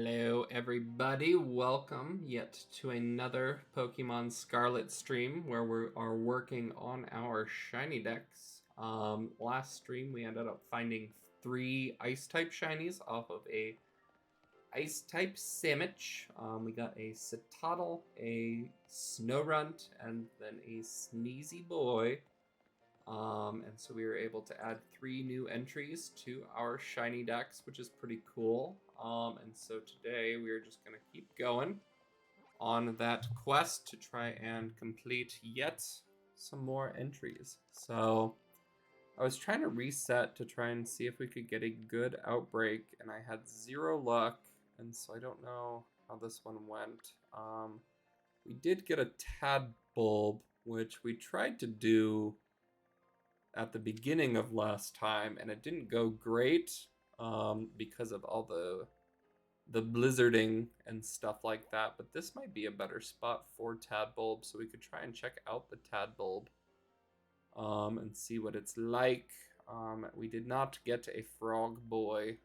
Hello, everybody. Welcome yet to another Pokemon Scarlet stream where we are working on our ShinyDex. Last stream we ended up finding 3 Ice-type shinies off of a Ice-type Sandwich. We got a Citadel, a Snorunt, and then a Sneezy Boy. And so we were able to add 3 new entries to our ShinyDex, which is pretty cool. And so today we are just going to keep going on that quest to try and complete yet some more entries. So I was trying to reset to try and see if we could get a good outbreak, and I had 0 luck, and so I don't know how this one went. We did get a Tadbulb, which we tried to do at the beginning of last time, and it didn't go great because of all the blizzarding and stuff like that. But this might be a better spot for Tadbulb, so we could try and check out the Tadbulb and see what it's like. We did not get a Frog Boy,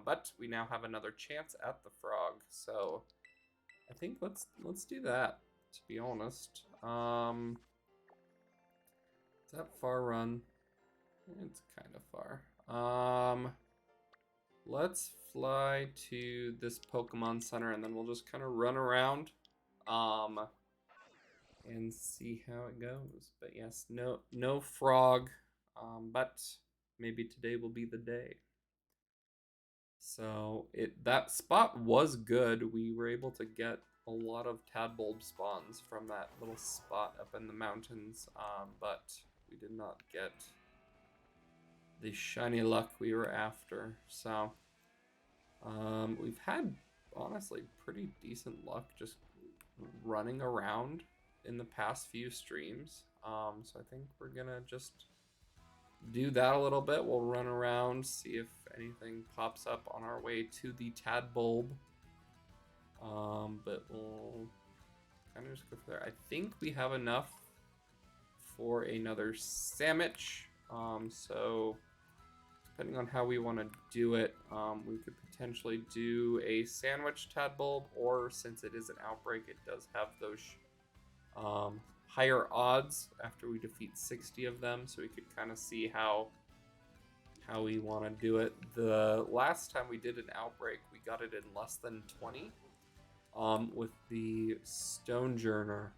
but we now have another chance at the Frog, so I think let's do that, to be honest. Is that Far Run? It's kind of far. Let's fly to this Pokemon Center, and then we'll just kind of run around and see how it goes. But yes, no frog, but maybe today will be the day. So that spot was good. We were able to get a lot of Tadbulb spawns from that little spot up in the mountains, but we did not get the shiny luck we were after. So we've had honestly pretty decent luck just running around in the past few streams. So I think we're gonna just do that a little bit. We'll run around, see if anything pops up on our way to the Tadbulb. But we'll kind of just go for there. I think we have enough for another sandwich. So depending on how we want to do it, we could potentially do a sandwich Tadbulb, or since it is an outbreak, it does have those higher odds after we defeat 60 of them, so we could kind of see how we want to do it. The last time we did an outbreak, we got it in less than 20 with the Stonejourner.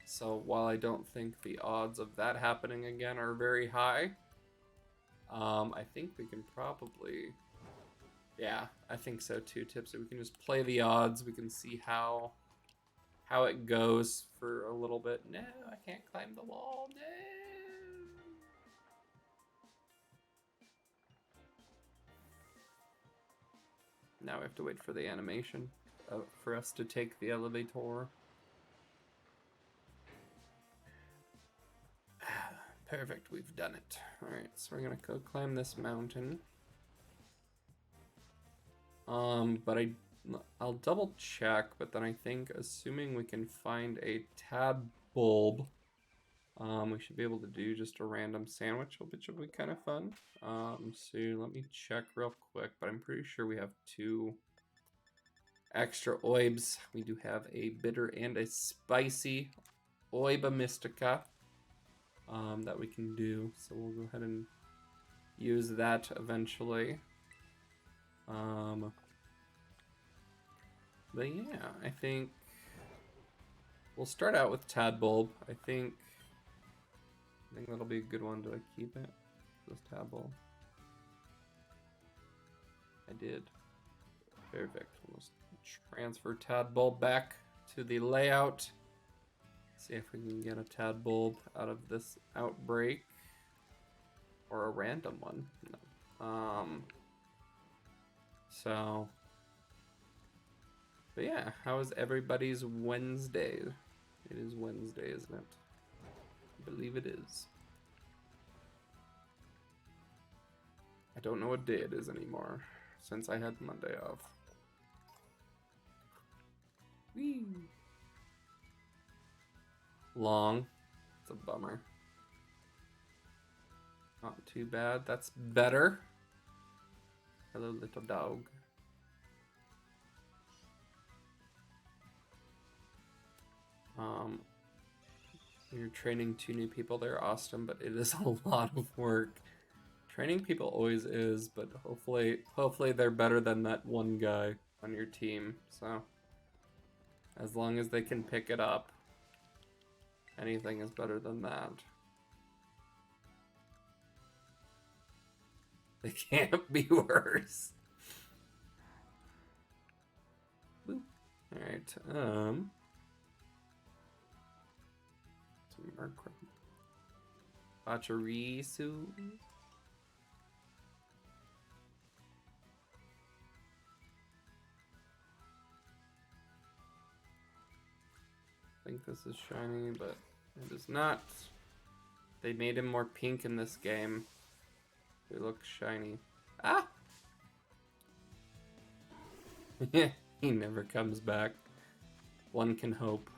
So while I don't think the odds of that happening again are very high, I think we can probably, yeah, I think so too, Tipsy. We can just play the odds. We can see how it goes for a little bit. No, I can't climb the wall. No. Now we have to wait for the animation for us to take the elevator. Perfect, we've done it. All right, so we're gonna go climb this mountain. But I'll double check, but then I think assuming we can find a Tadbulb, we should be able to do just a random sandwich, which will be kind of fun. So let me check real quick, but I'm pretty sure we have 2 extra oibs. We do have a bitter and a spicy Oiba Mystica that we can do. So we'll go ahead and use that eventually. But yeah, I think we'll start out with Tadbulb. I think that'll be a good one. Did I keep it? This Tadbulb. I did. Perfect. We'll just transfer Tadbulb back to the layout. See if we can get a Tadbulb out of this outbreak. Or a random one. No. So, but yeah, how is everybody's Wednesday? It is Wednesday, isn't it? I believe it is. I don't know what day it is anymore, since I had Monday off. Whee! Long. It's a bummer. Not too bad. That's better. Hello, little dog. You're training 2 new people. They're awesome, but it is a lot of work. Training people always is, but hopefully they're better than that one guy on your team. So as long as they can pick it up, anything is better than that. They can't be worse. Boop. All right. Some Pachirisu. I think this is shiny, but it is not. They made him more pink in this game. He looks shiny. Ah! He never comes back. One can hope.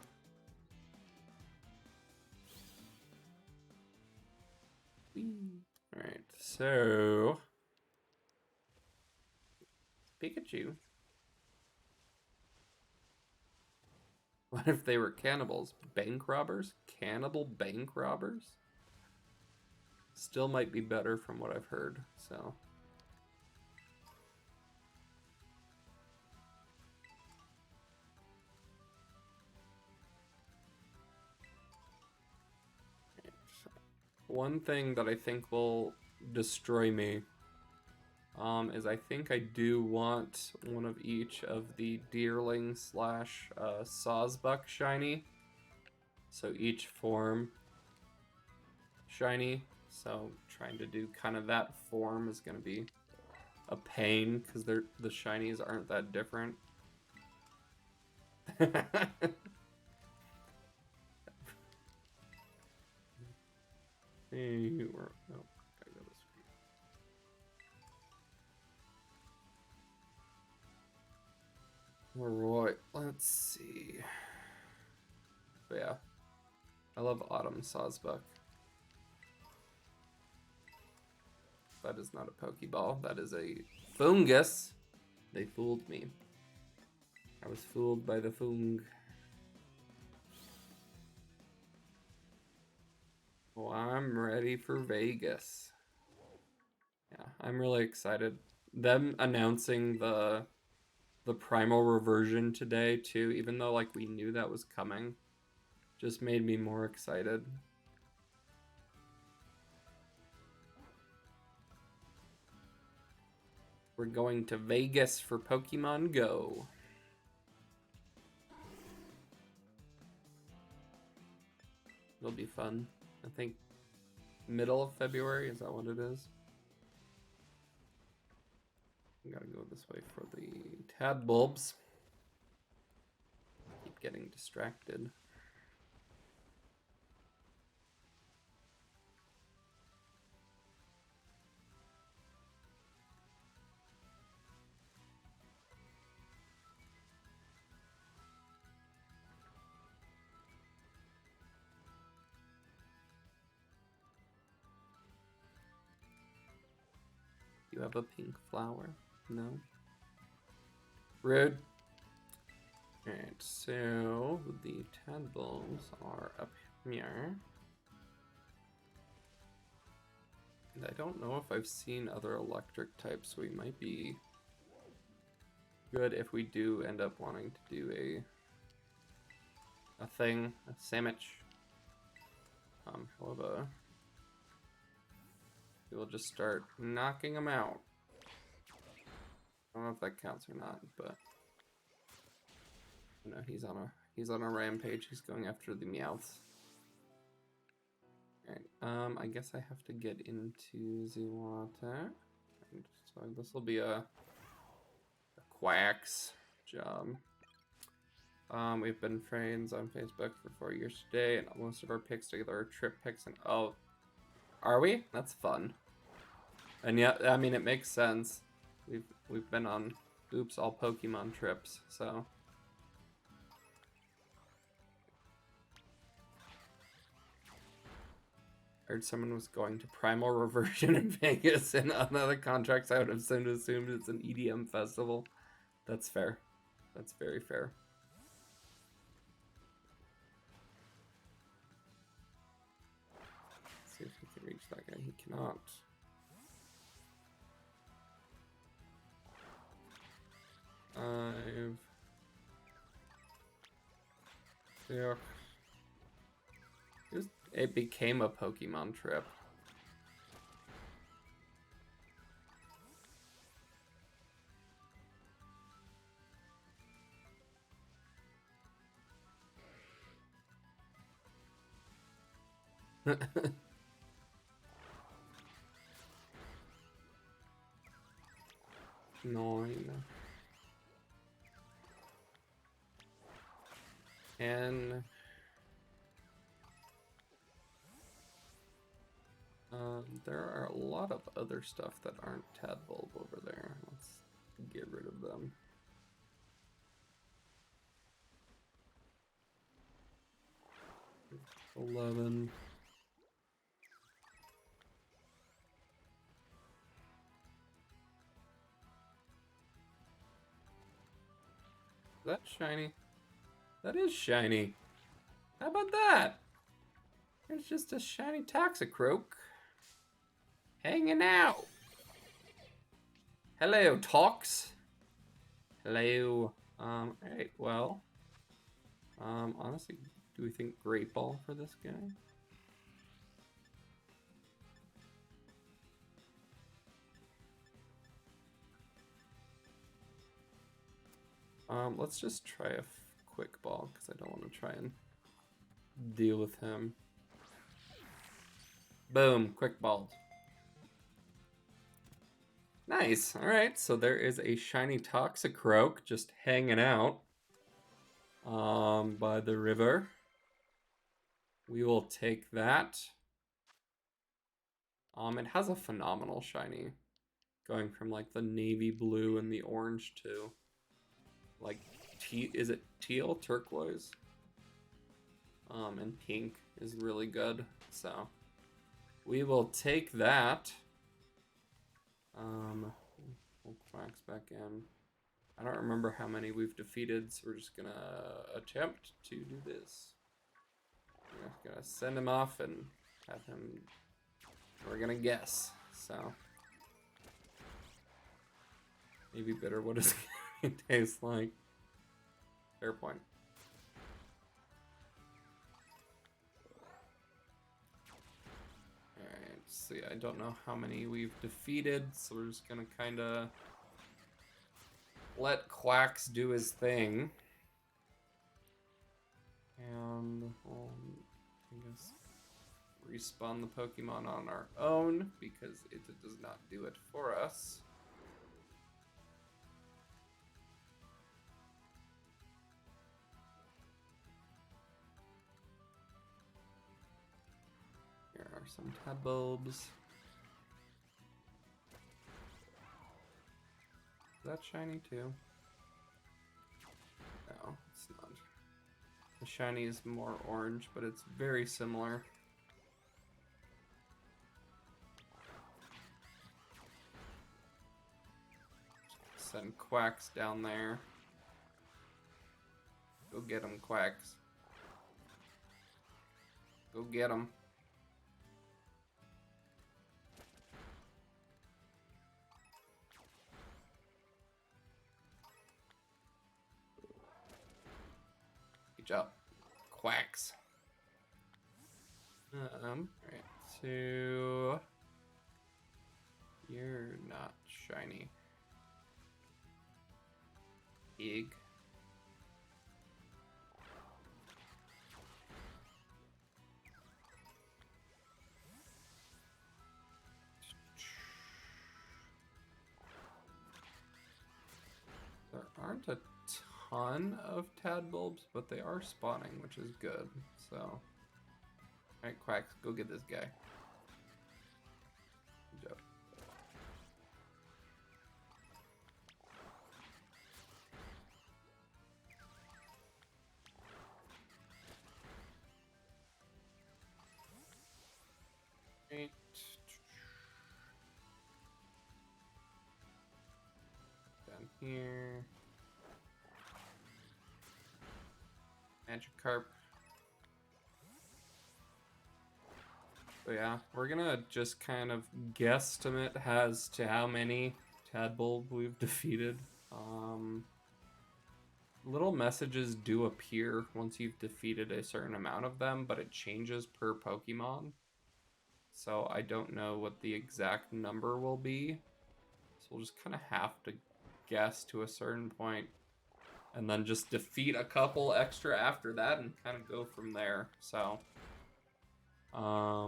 Alright, so... Pikachu. What if they were cannibals? Bank robbers? Cannibal bank robbers? Still might be better from what I've heard, so... One thing that I think will destroy me is I think I do want one of each of the Deerling slash Sawsbuck shiny. So each form shiny. So trying to do kind of that form is going to be a pain because the shinies aren't that different. Hey, no, gotta go this way. Alright, let's see. But yeah, I love Autumn Sawsbuck. That is not a Pokeball, that is a fungus. They fooled me. I was fooled by the fung. Oh, I'm ready for Vegas. Yeah, I'm really excited. Them announcing the primal reversion today too, even though like we knew that was coming, just made me more excited. We're going to Vegas for Pokemon Go. It'll be fun. I think middle of February, is that what it is? I gotta go this way for the Tadbulbs. Keep getting distracted. You have a pink flower? No? Rude. Alright, so the Tadbulbs are up here. And I don't know if I've seen other electric types, so we might be good if we do end up wanting to do a sandwich. However, we'll just start knocking them out. I don't know if that counts or not, but no, he's on a rampage. He's going after the Meowths. Alright, I guess I have to get into the water. And so this will be a Quack's job. We've been friends on Facebook for 4 years today, and most of our pics together are trip pics. And oh, are we? That's fun. And yeah, I mean it makes sense. We've been on all Pokemon trips, so. Heard someone was going to Primal Reversion in Vegas, and on other contracts I would have assumed it's an EDM festival. That's fair. That's very fair. that guy. He cannot. Yeah. It became a Pokemon trip. Nine. And there are a lot of other stuff that aren't Tadbulb over there. Let's get rid of them. $11. Is that shiny? That is shiny. How about that? It's just a shiny Toxicroak hanging out. Hello, Tox. Hello. Alright, well. Honestly, do we think Great Ball for this guy? Let's just try a quick ball, because I don't want to try and deal with him. Boom, quick ball. Nice, alright, so there is a shiny Toxicroak just hanging out by the river. We will take that. It has a phenomenal shiny, going from like the navy blue and the orange to like is it teal, turquoise? And pink is really good, so we will take that. We'll Quacks back in. I don't remember how many we've defeated, so we're just gonna attempt to do this. We're just gonna send him off and have him. We're gonna guess, so maybe bitter. What does it taste like? Fair point. Alright, see, I don't know how many we've defeated, so we're just gonna kinda let Quacks do his thing. And I guess respawn the Pokemon on our own, because it does not do it for us. Here are some Tadbulbs. Is that shiny too? No, it's not. The shiny is more orange, but it's very similar. Send Quacks down there. Go get him, Quacks. Go get him. Good job, Quacks. Right, so you're not shiny. Egg. There aren't a ton of Tadbulbs, but they are spawning, which is good. So, alright, Quacks, go get this guy. Good job. Right. Down here. Magikarp. But yeah, we're gonna just kind of guesstimate as to how many Tadbulb we've defeated. Little messages do appear once you've defeated a certain amount of them, but it changes per Pokemon. So I don't know what the exact number will be. So we'll just kind of have to guess to a certain point, and then just defeat a couple extra after that and kind of go from there. So, I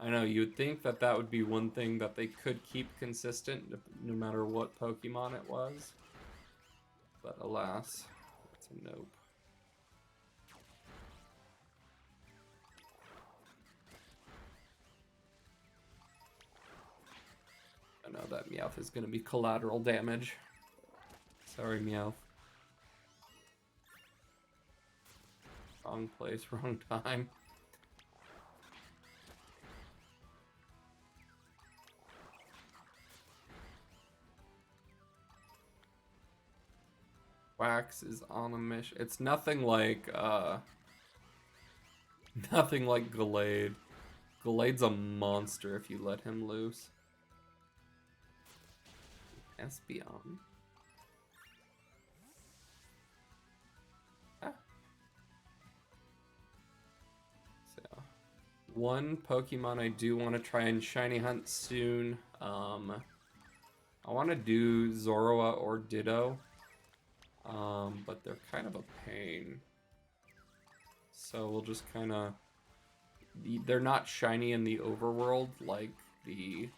know you'd think that that would be one thing that they could keep consistent no matter what Pokemon it was. But alas, it's a nope. I know that Meowth is going to be collateral damage. Sorry, Meowth. Wrong place, wrong time. Wax is on a mission. It's nothing like nothing like Gallade. Gallade's a monster if you let him loose. Espeon. Ah. So, one Pokemon I do want to try and shiny hunt soon. I want to do Zorua or Ditto. But they're kind of a pain. So we'll just kind of... They're not shiny in the overworld like the...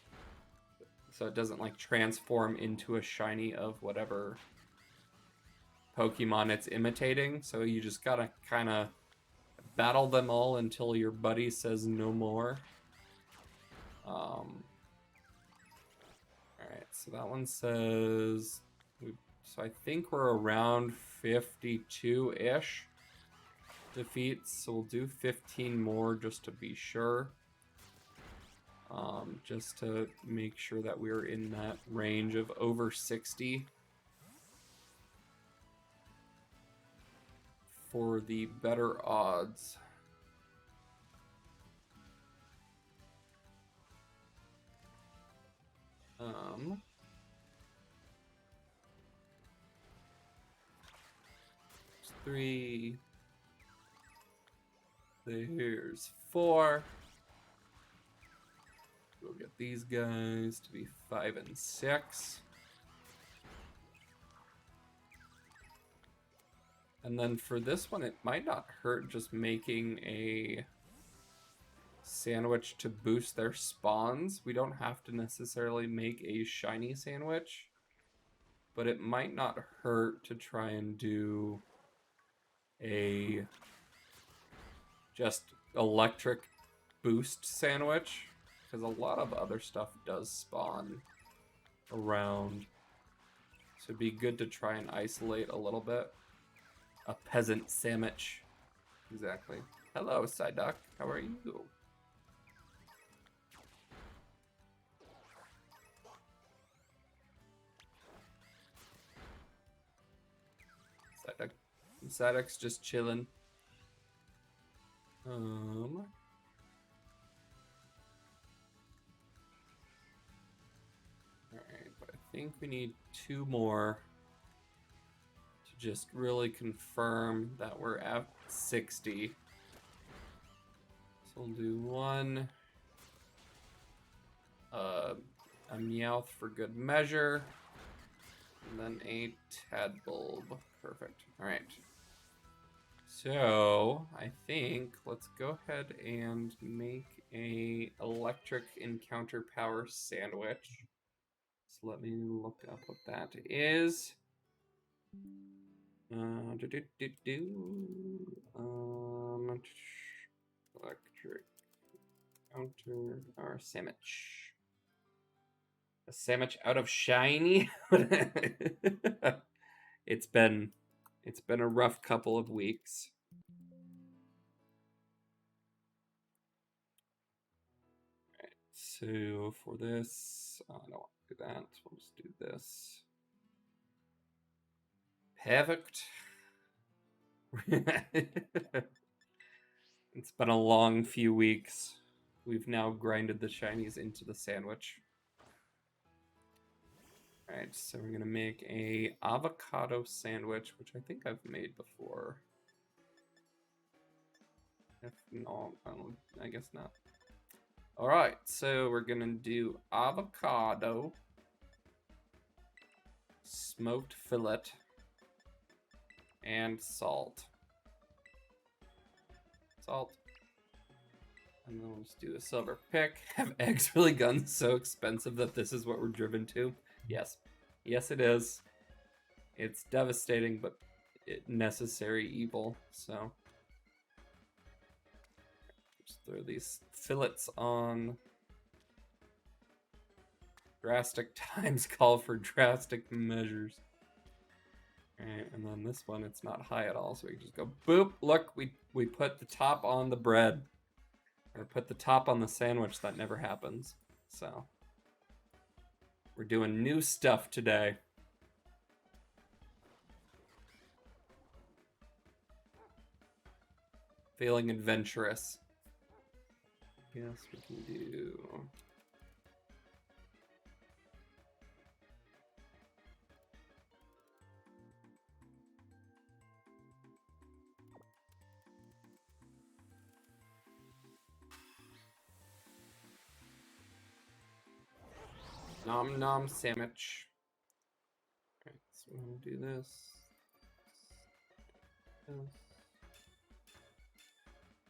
So it doesn't like transform into a shiny of whatever Pokemon it's imitating. So you just gotta kind of battle them all until your buddy says no more. Alright, so that one says... So I think we're around 52-ish defeats, so we'll do 15 more just to be sure. Just to make sure that we're in that range of over 60 for the better odds. Three. There's 4. We'll get these guys to be 5 and 6. And then for this one, it might not hurt just making a sandwich to boost their spawns. We don't have to necessarily make a shiny sandwich, but it might not hurt to try and do a just electric boost sandwich, because a lot of other stuff does spawn around. So it'd be good to try and isolate a little bit. A peasant sandwich. Exactly. Hello, Psyduck. How are you? Psyduck's just chilling. Alright, but I think we need 2 more to just really confirm that we're at 60. So we'll do 1. A Meowth for good measure. And then a Tadbulb. Perfect. Alright. So, I think let's go ahead and make a electric encounter power sandwich. So let me look up what that is. Electric counter power sandwich. A sandwich out of shiny? It's been a rough couple of weeks. Alright, so for this, I don't want to do that. We'll just do this. Perfect. It's been a long few weeks. We've now grinded the shinies into the sandwich. Alright, so we're gonna make a avocado sandwich, which I think I've made before. If no, I guess not. Alright, so we're gonna do avocado, smoked fillet, and salt. Salt. And then we'll just do a silver pick. Have eggs really gotten so expensive that this is what we're driven to? Yes. Yes, it is. It's devastating, but necessary evil, so. Just throw these fillets on. Drastic times call for drastic measures. Alright, and then this one, it's not high at all, so we can just go boop. Look, we put the top on the bread. Or put the top on the sandwich. That never happens. So we're doing new stuff today. Feeling adventurous. Yes, we can do... Nom nom sandwich. Alright, so we'll do this.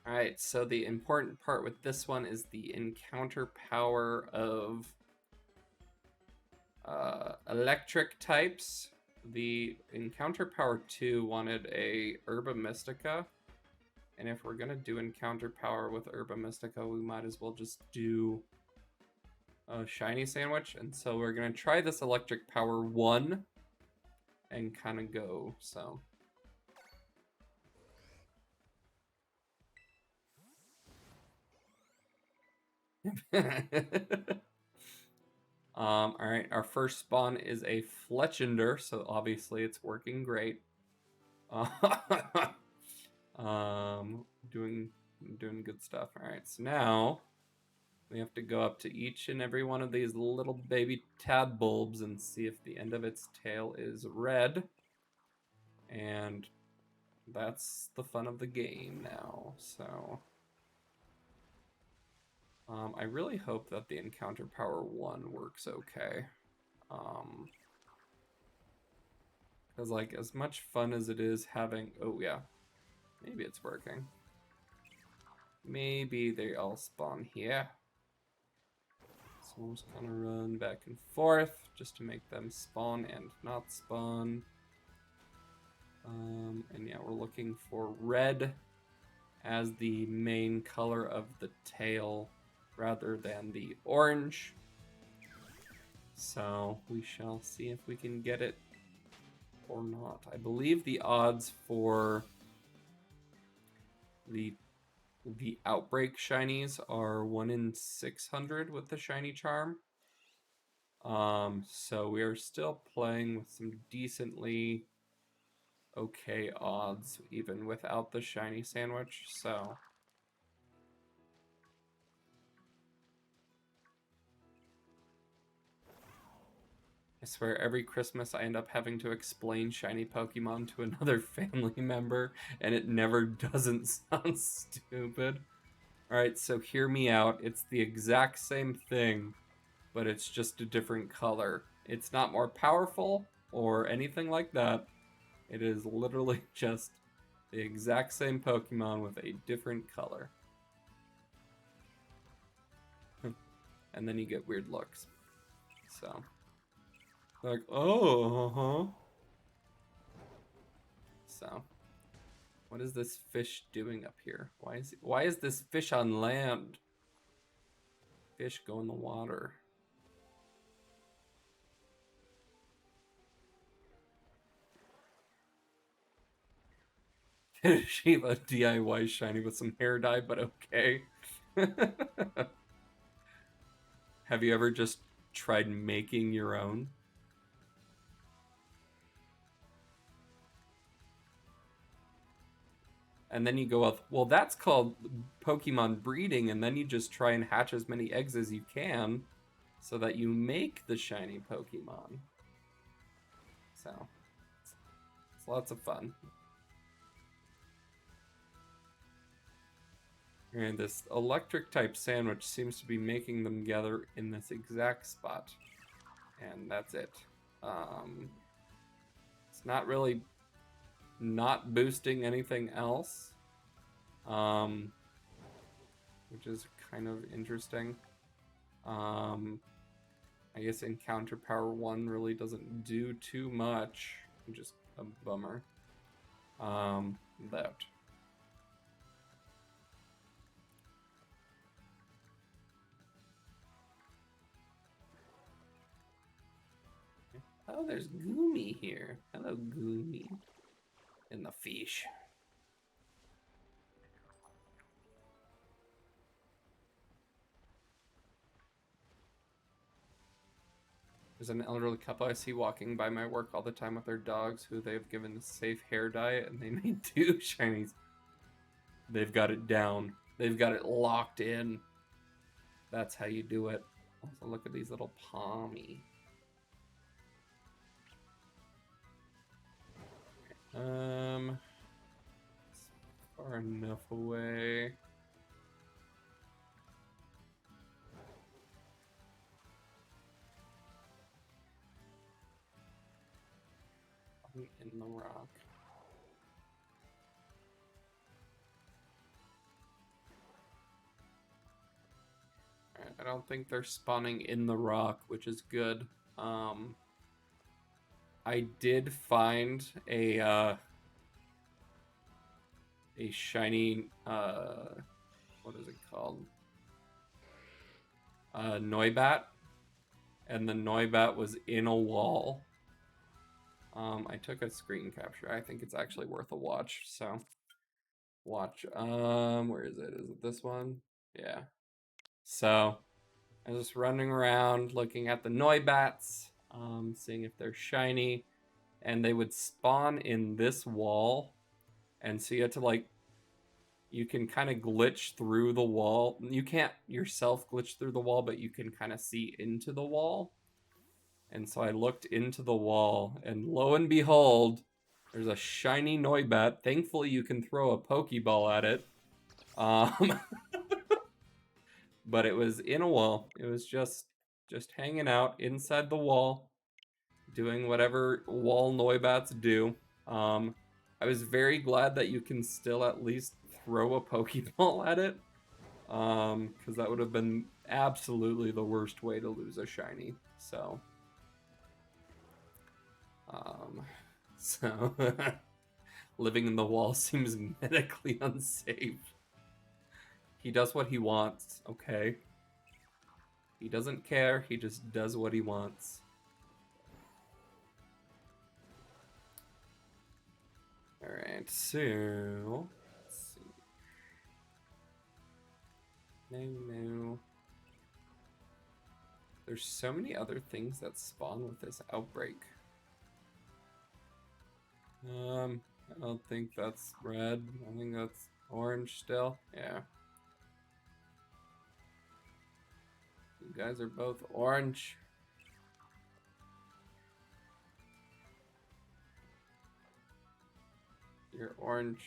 Alright, so the important part with this one is the encounter power of electric types. The encounter power 2 wanted a Herba Mystica. And if we're gonna do encounter power with Herba Mystica, we might as well just do a shiny sandwich. And so we're gonna try this electric power 1 and kind of go, so. All right, our first spawn is a Fletchender, so obviously it's working great. Doing good stuff. All right, so now we have to go up to each and every one of these little baby tadbulbs and see if the end of its tail is red. And that's the fun of the game now, so. I really hope that the encounter power 1 works okay. Because, like, as much fun as it is having... Oh, yeah. Maybe it's working. Maybe they all spawn here. So we'll just kind of run back and forth just to make them spawn and not spawn. And yeah, we're looking for red as the main color of the tail rather than the orange. So we shall see if we can get it or not. I believe the odds for the outbreak shinies are 1 in 600 with the shiny charm. So we are still playing with some decently okay odds even without the shiny sandwich, so. I swear every Christmas I end up having to explain shiny Pokemon to another family member, and it never doesn't sound stupid. Alright, so hear me out. It's the exact same thing, but it's just a different color. It's not more powerful or anything like that. It is literally just the exact same Pokemon with a different color. And then you get weird looks. So... like, oh, So, what is this fish doing up here? Why is this fish on land? Fish go in the water. Shiva DIY shiny with some hair dye, but okay. Have you ever just tried making your own? And then you go up, well, that's called Pokemon breeding, and then you just try and hatch as many eggs as you can so that you make the shiny Pokemon. So, it's lots of fun. And this electric type sandwich seems to be making them gather in this exact spot. And that's it. It's not really not boosting anything else, which is kind of interesting. I guess Encounter Power 1 really doesn't do too much, just a bummer. That. Oh, there's Goomy here. Hello, Goomy. And the fish. There's an elderly couple I see walking by my work all the time with their dogs who they've given a safe hair diet, and they made 2 shinies. They've got it down. They've got it locked in. That's how you do it. Also, look at these little Pommy. It's far enough away. In the rock. I don't think they're spawning in the rock, which is good. I did find a shiny, what is it called? Noibat, and the Noibat was in a wall. I took a screen capture. I think it's actually worth a watch, so watch. Where is it? Is it this one? Yeah. So I was just running around looking at the Noibats, seeing if they're shiny, and they would spawn in this wall, and so you had to like, you can kind of glitch through the wall. You can't yourself glitch through the wall, but you can kind of see into the wall. And so I looked into the wall, and lo and behold, there's a shiny Noibat. Thankfully, you can throw a Pokeball at it. But it was in a wall. It was just hanging out inside the wall, doing whatever wall Noibats do. I was very glad that you can still at least throw a Pokeball at it, because that would have been absolutely the worst way to lose a shiny. So, living in the wall seems medically unsafe. He does what he wants, okay? He doesn't care, he just does what he wants. Alright, so... let's see. No. There's so many other things that spawn with this outbreak. I don't think that's red. I think that's orange still. Yeah. You guys are both orange. You're orange.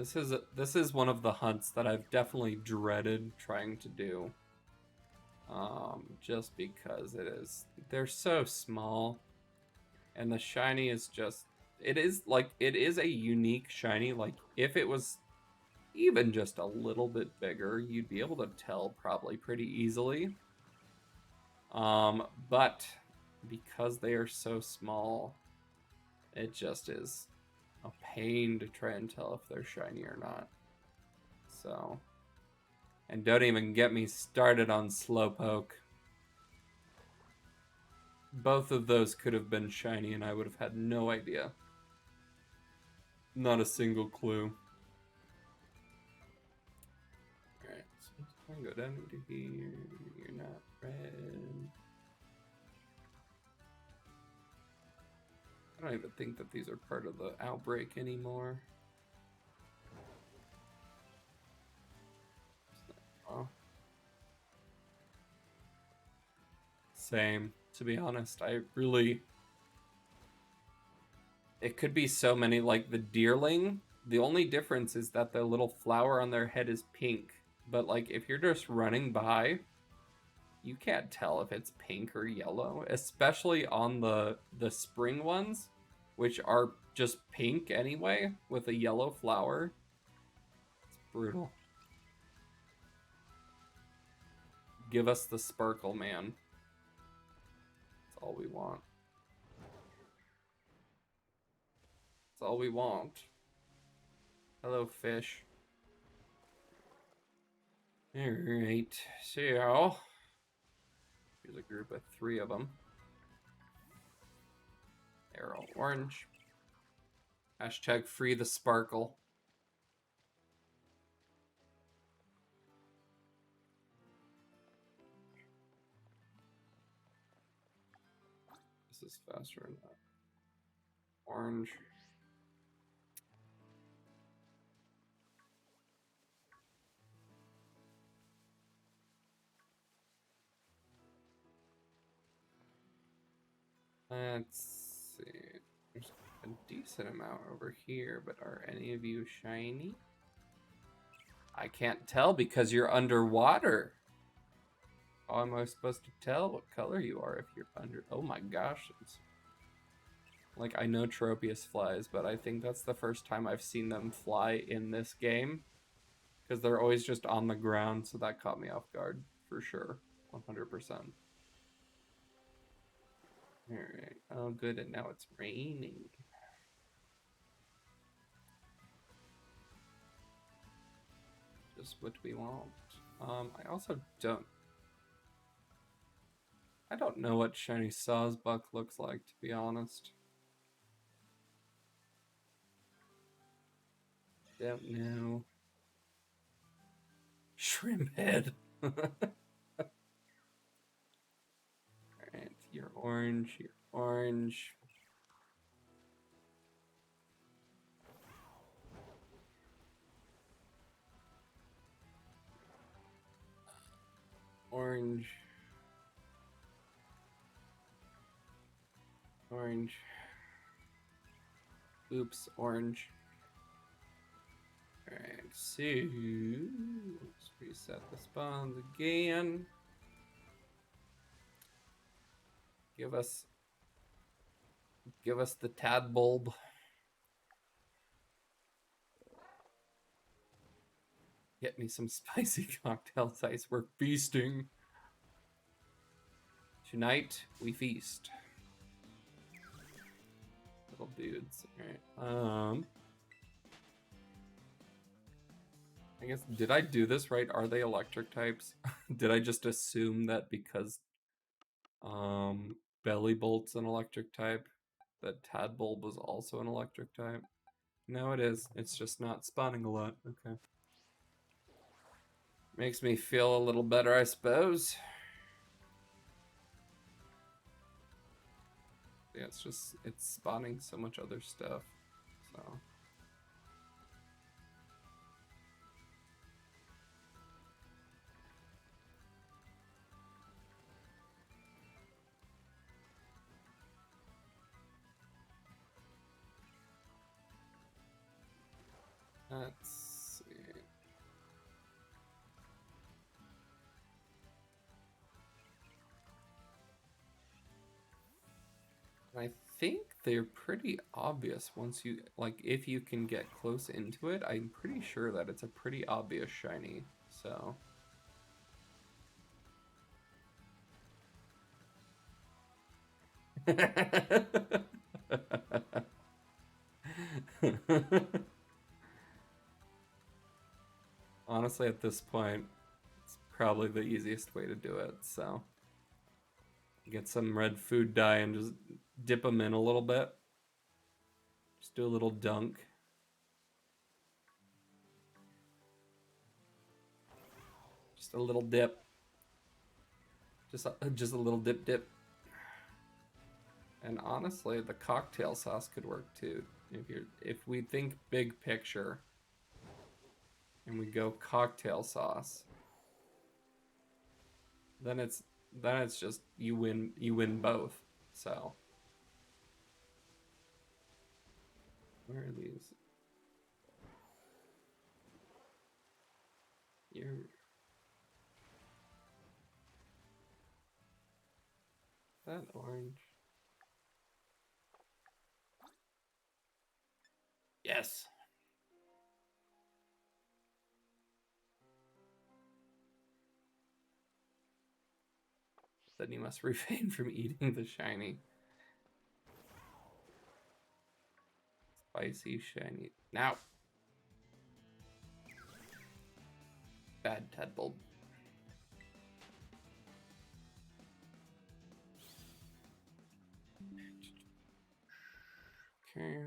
So this is one of the hunts that I've definitely dreaded trying to do. Just because they're so small, and the shiny is just, it is a unique shiny. Like, if it was even just a little bit bigger, you'd be able to tell probably pretty easily. But because they are so small, it just is a pain to try and tell if they're shiny or not. So, and don't even get me started on Slowpoke. Both of those could have been shiny and I would have had no idea. Not a single clue. Alright, so let's try and go down into here. You're not red. I don't even think that these are part of the outbreak anymore. Oh. Same, to be honest. It could be so many, like the deerling. The only difference is that the little flower on their head is pink. But like if you're just running by, you can't tell if it's pink or yellow, especially on the spring ones, which are just pink anyway with a yellow flower. It's brutal. Give us the sparkle, man. That's all we want. That's all we want. Hello, fish. Alright, so here's a group of 3 of them. Arrow orange. Hashtag free the sparkle. This is faster than that. Orange. Let's see. There's a decent amount over here, but are any of you shiny? I can't tell because you're underwater. How am I supposed to tell what color you are if you're under? Oh my gosh. Like, I know Tropius flies, but I think that's the first time I've seen them fly in this game. Because they're always just on the ground, so that caught me off guard, for sure. 100%. Alright. Oh, good, and now it's raining. Just what we want. I also don't know what shiny Sawsbuck looks like, to be honest. Don't know. Shrimp head. Alright, you're orange, you're orange. Orange. Orange. Oops, orange. Alright, so let's reset the spawns again. Give us the tad bulb. Get me some spicy cocktails ice. We're feasting. Tonight we feast. Little dudes. Alright. I guess, did I do this right? Are they electric types? Did I just assume that because Belly Bolt's an electric type, that Tadbulb was also an electric type? No, it is. It's just not spawning a lot. Okay. Makes me feel a little better, I suppose. Yeah, it's spawning so much other stuff, so. Let's see. I think they're pretty obvious once you, like, if you can get close into it, I'm pretty sure that it's a pretty obvious shiny, so. Honestly, at this point, it's probably the easiest way to do it, so. Get some red food dye and just dip them in a little bit. Just do a little dunk. Just a little dip. Just a little dip. And honestly, the cocktail sauce could work too. If we think big picture and we go cocktail sauce, then it's just you win both. So where are these? You're that orange. Yes. Then you must refrain from eating the shiny. Spicy shiny. Now. Bad tadpole. Okay.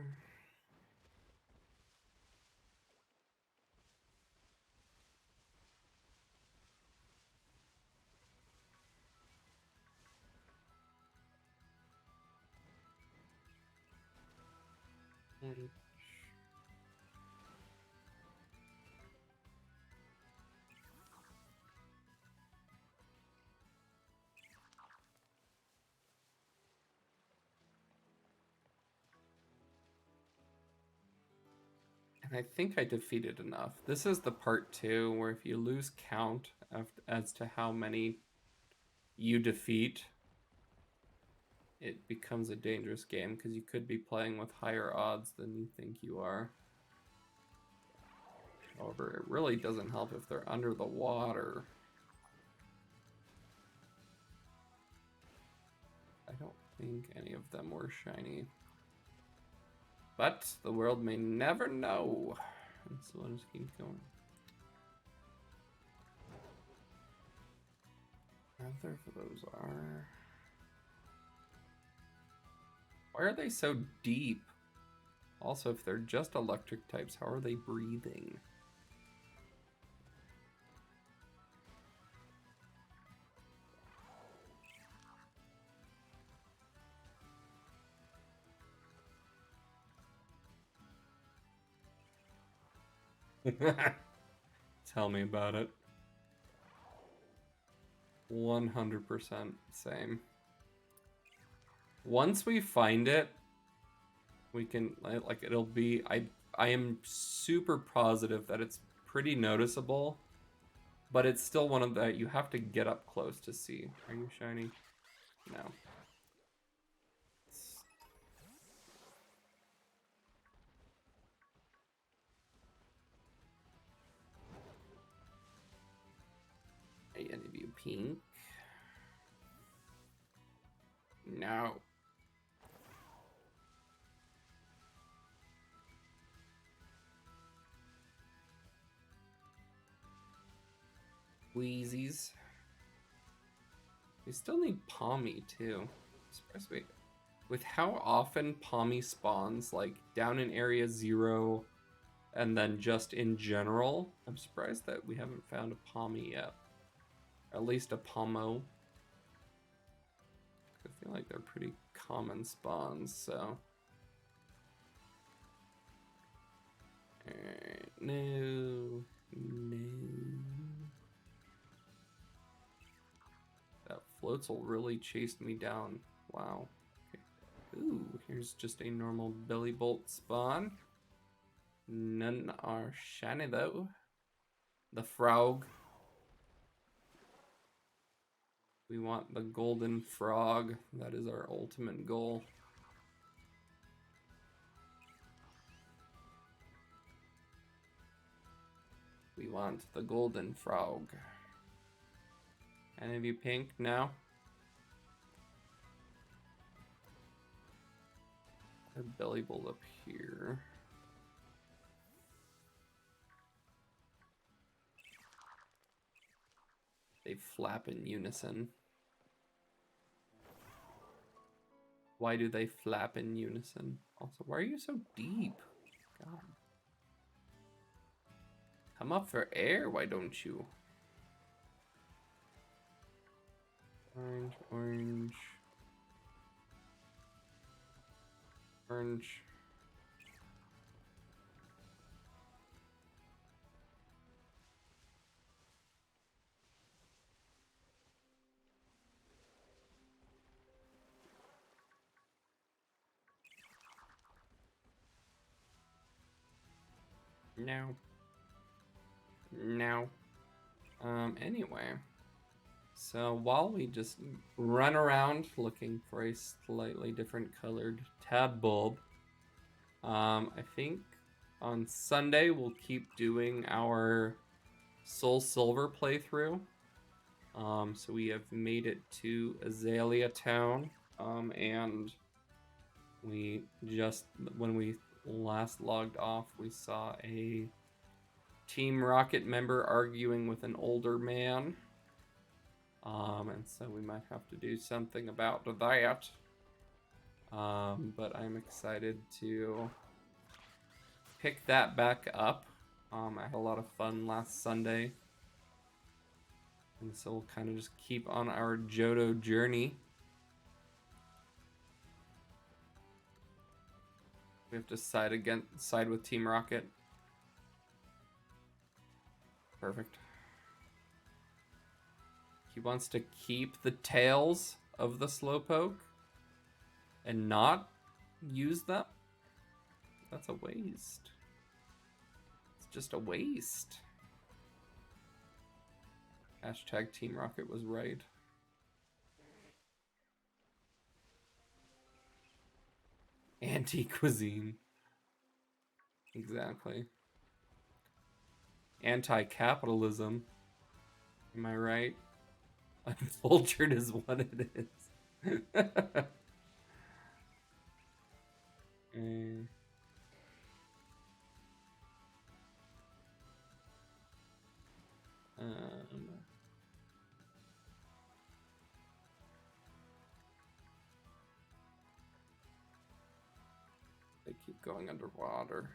And I think I defeated enough. This is the part 2 where if you lose count as to how many you defeat, it becomes a dangerous game because you could be playing with higher odds than you think you are. However, it really doesn't help if they're under the water. I don't think any of them were shiny. But the world may never know. And so I'll just keep going. Neither of those are. Why are they so deep? Also, if they're just electric types, how are they breathing? Tell me about it. 100% same. Once we find it, we can, like, it'll be, I am super positive that it's pretty noticeable, but it's still one of the, you have to get up close to see. Are you shiny? No. Any of you pink? No. Wheezies. We still need Palmy too. Surprised we, with how often Palmy spawns, like down in area 0 and then just in general, I'm surprised that we haven't found a Palmy yet. Or at least a Palmo. I feel like they're pretty common spawns, so. Alright, no. That Floatzel really chased me down. Wow. Okay. Ooh, here's just a normal Billy Bolt spawn. None are shiny though. The frog. We want the golden frog. That is our ultimate goal. We want the golden frog. Any of you pink now? A Billy Bolt up here. They flap in unison. Why do they flap in unison? Also, why are you so deep? God. Come up for air, why don't you? Orange, orange. Orange. No. No. Anyway. So while we just run around looking for a slightly different colored tab bulb, I think on Sunday we'll keep doing our Soul Silver playthrough. So we have made it to Azalea Town, and we just, when we last logged off, we saw a Team Rocket member arguing with an older man. And so we might have to do something about that. But I'm excited to pick that back up. I had a lot of fun last Sunday. And so we'll kind of just keep on our Johto journey. We have to side with Team Rocket. Perfect. He wants to keep the tails of the Slowpoke and not use them? That's a waste. It's just a waste. Hashtag Team Rocket was right. Anti-cuisine. Exactly. Anti-capitalism. Am I right? Uncultured is what it is. They keep going underwater.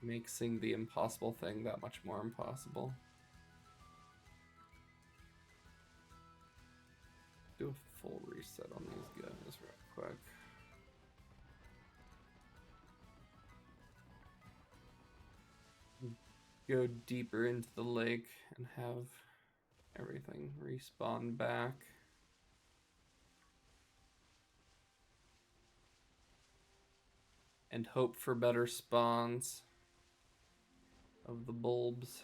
Making the impossible thing that much more impossible. Do a full reset on these guys real quick. Go deeper into the lake and have everything respawn back. And hope for better spawns of the bulbs.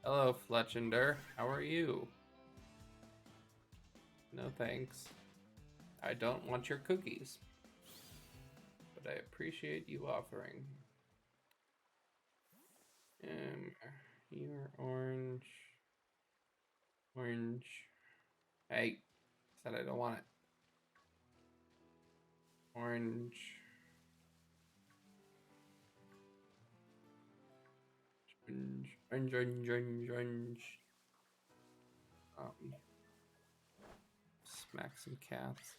Hello, Fletchender. How are you? No thanks. I don't want your cookies. But I appreciate you offering. You're orange. Orange. Hey, said I don't want it. Orange. Orange. Smack some cats.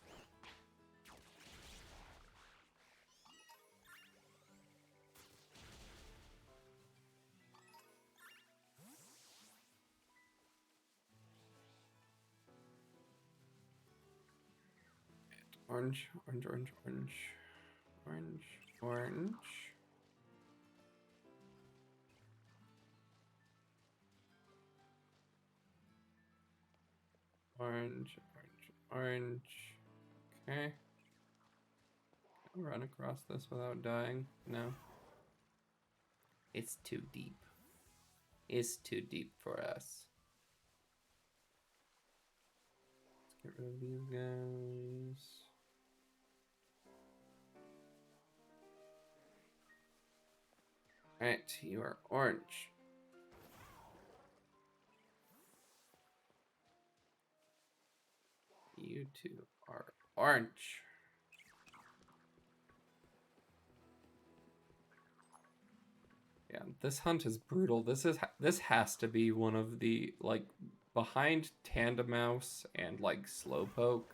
Orange. Okay. Can I run across this without dying? No. It's too deep. It's too deep for us. Let's get rid of these guys. Alright, you are orange. You two are orange. Yeah, this hunt is brutal. This has to be one of the, like, behind Tandemaus and like Slowpoke.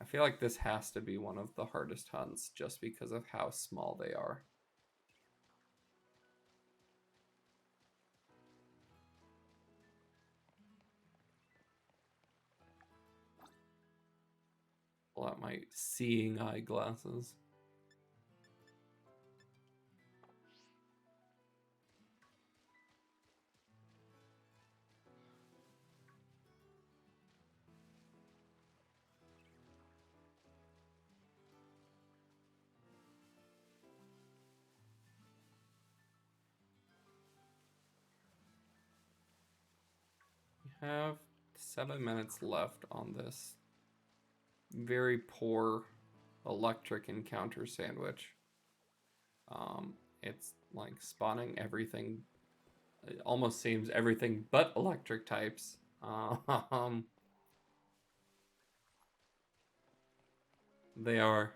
I feel like this has to be one of the hardest hunts just because of how small they are. my seeing eye glasses. We have 7 minutes left on this very poor electric encounter sandwich. It's like spawning everything. It almost seems everything but electric types. They are.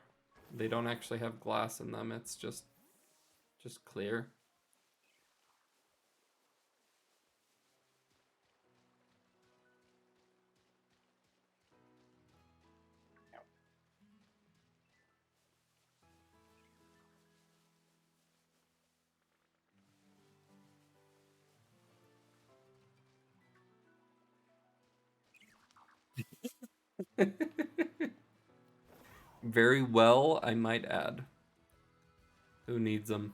They don't actually have glass in them. It's just clear. Very well, I might add. Who needs them?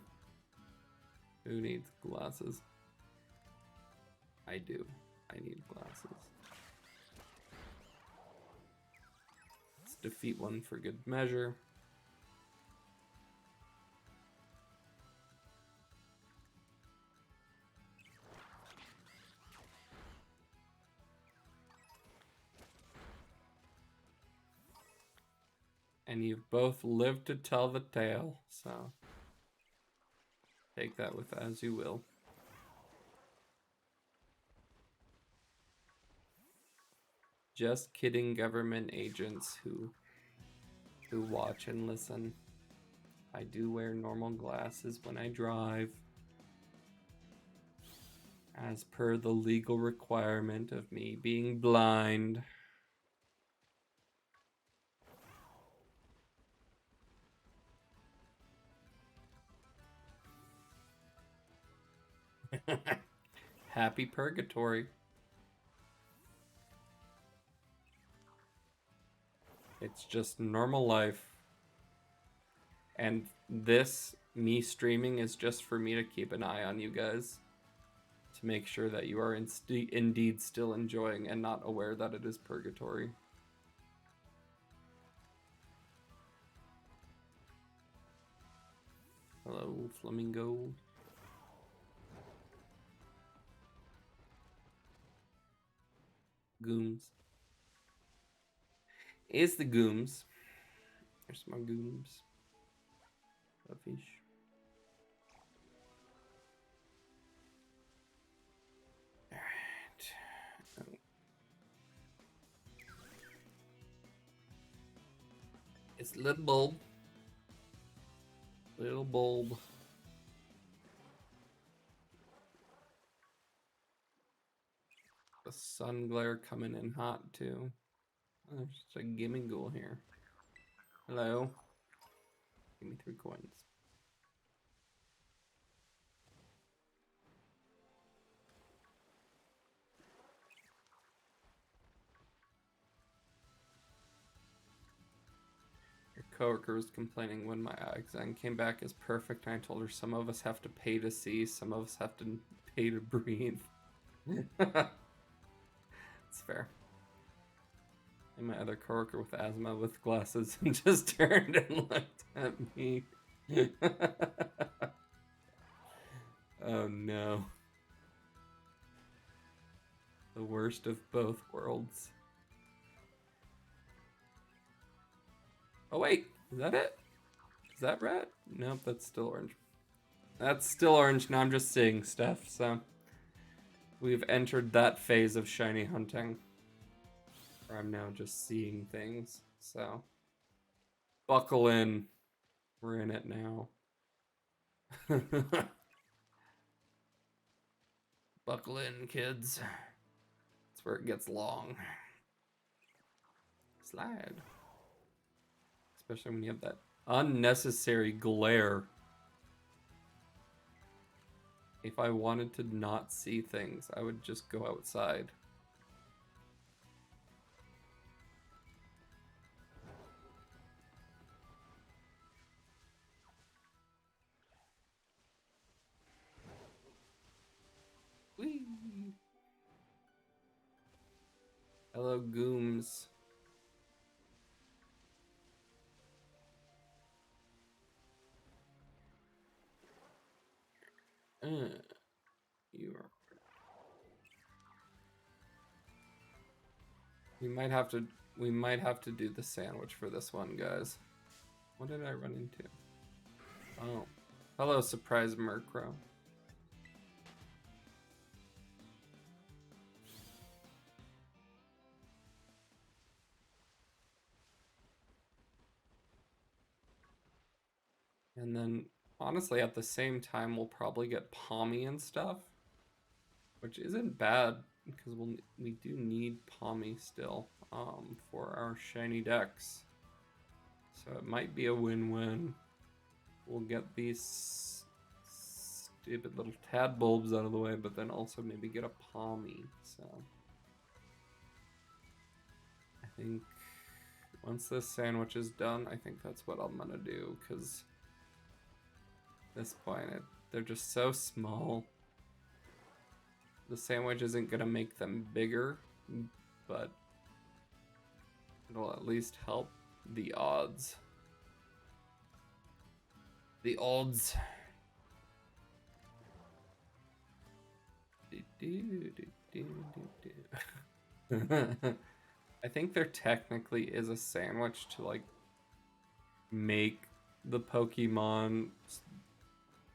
Who needs glasses? I do. I need glasses. Let's defeat one for good measure. And you've both lived to tell the tale, so take that with as you will. Just kidding, government agents who watch and listen. I do wear normal glasses when I drive, as per the legal requirement of me being blind. Happy purgatory. It's just normal life. And this, me streaming, is just for me to keep an eye on you guys. To make sure that you are indeed still enjoying and not aware that it is purgatory. Hello, flamingo. Gooms. Is the gooms. There's my gooms. A fish. Alright. Oh. It's little bulb. Little bulb. The sun glare coming in hot too. There's just a gimme ghoul here. Hello. Give me 3 coins. Your coworker was complaining when my exam came back as perfect, and I told her some of us have to pay to see, some of us have to pay to breathe. It's fair. And my other coworker with asthma with glasses just turned and looked at me. Oh no. The worst of both worlds. Oh wait, is that it? Is that red? Nope, that's still orange. That's still orange, now I'm just seeing stuff, so... We've entered that phase of shiny hunting. Where I'm now just seeing things, so... Buckle in. We're in it now. Buckle in, kids. That's where it gets long. Slide. Especially when you have that unnecessary glare. If I wanted to not see things, I would just go outside. Hello, Gooms. You are. We might have to do the sandwich for this one, guys. What did I run into? Oh. Hello, surprise Murkrow. And then, honestly, at the same time, we'll probably get Pommy and stuff, which isn't bad because we do need Pommy still for our ShinyDex. So it might be a win-win. We'll get these stupid little Tadbulbs out of the way, but then also maybe get a Pommy. So I think once this sandwich is done, I think that's what I'm gonna do, because at this point they're just so small. The sandwich isn't gonna make them bigger, but it'll at least help the odds. The odds. I think there technically is a sandwich to like make the Pokemon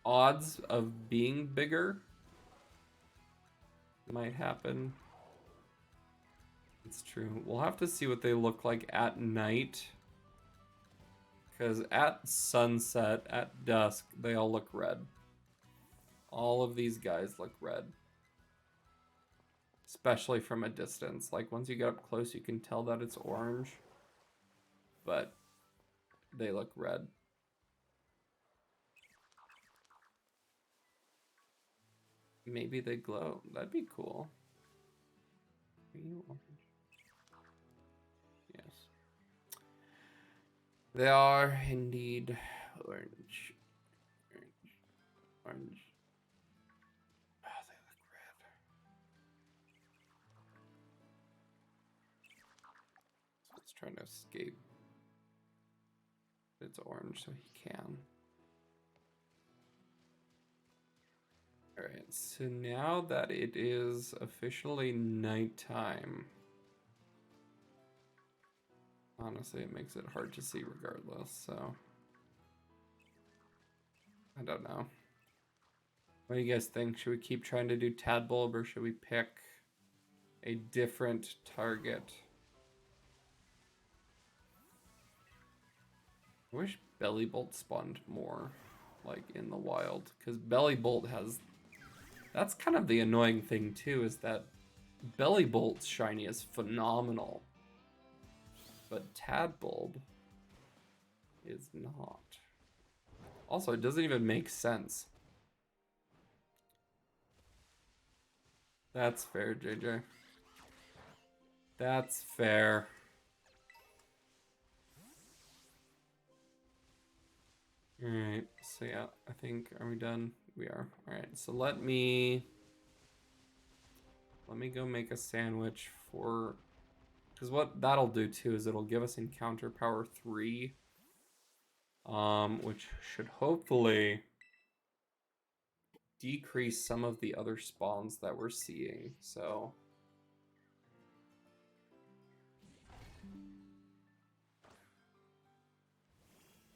odds of being bigger. Might happen. It's true. We'll have to see what they look like at night. Because at sunset, at dusk, they all look red. All of these guys look red. Especially from a distance. Like, once you get up close, you can tell that it's orange. But they look red. Maybe they glow. That'd be cool. Green, orange. Yes. They are indeed orange. Orange. Oh, they look red. So it's trying to escape. It's orange, so he can. Alright, so now that it is officially nighttime, honestly, it makes it hard to see regardless, so I don't know. What do you guys think? Should we keep trying to do Tadbulb, or should we pick a different target? I wish Bellybolt spawned more, like, in the wild, because Bellybolt has... That's kind of the annoying thing, too, is that Bellybolt's shiny is phenomenal, but Tadbulb is not. Also, it doesn't even make sense. That's fair, JJ. That's fair. Alright, so yeah, I think, are we done? We are. Alright, so let me go make a sandwich for... Because what that'll do too is it'll give us encounter power 3. Which should hopefully decrease some of the other spawns that we're seeing, so...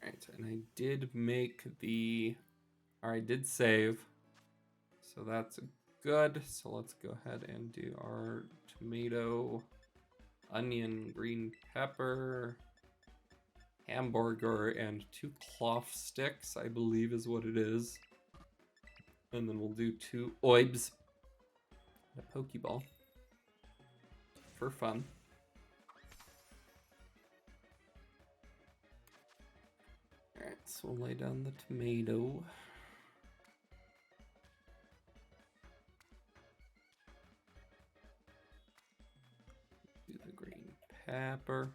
Alright, and I did make the... Or I did save, so that's good. So let's go ahead and do our tomato, onion, green pepper, hamburger, and 2 cloth sticks, I believe is what it is. And then we'll do 2 oibs and a Pokeball for fun. Alright, so we'll lay down the tomato. Do the green pepper.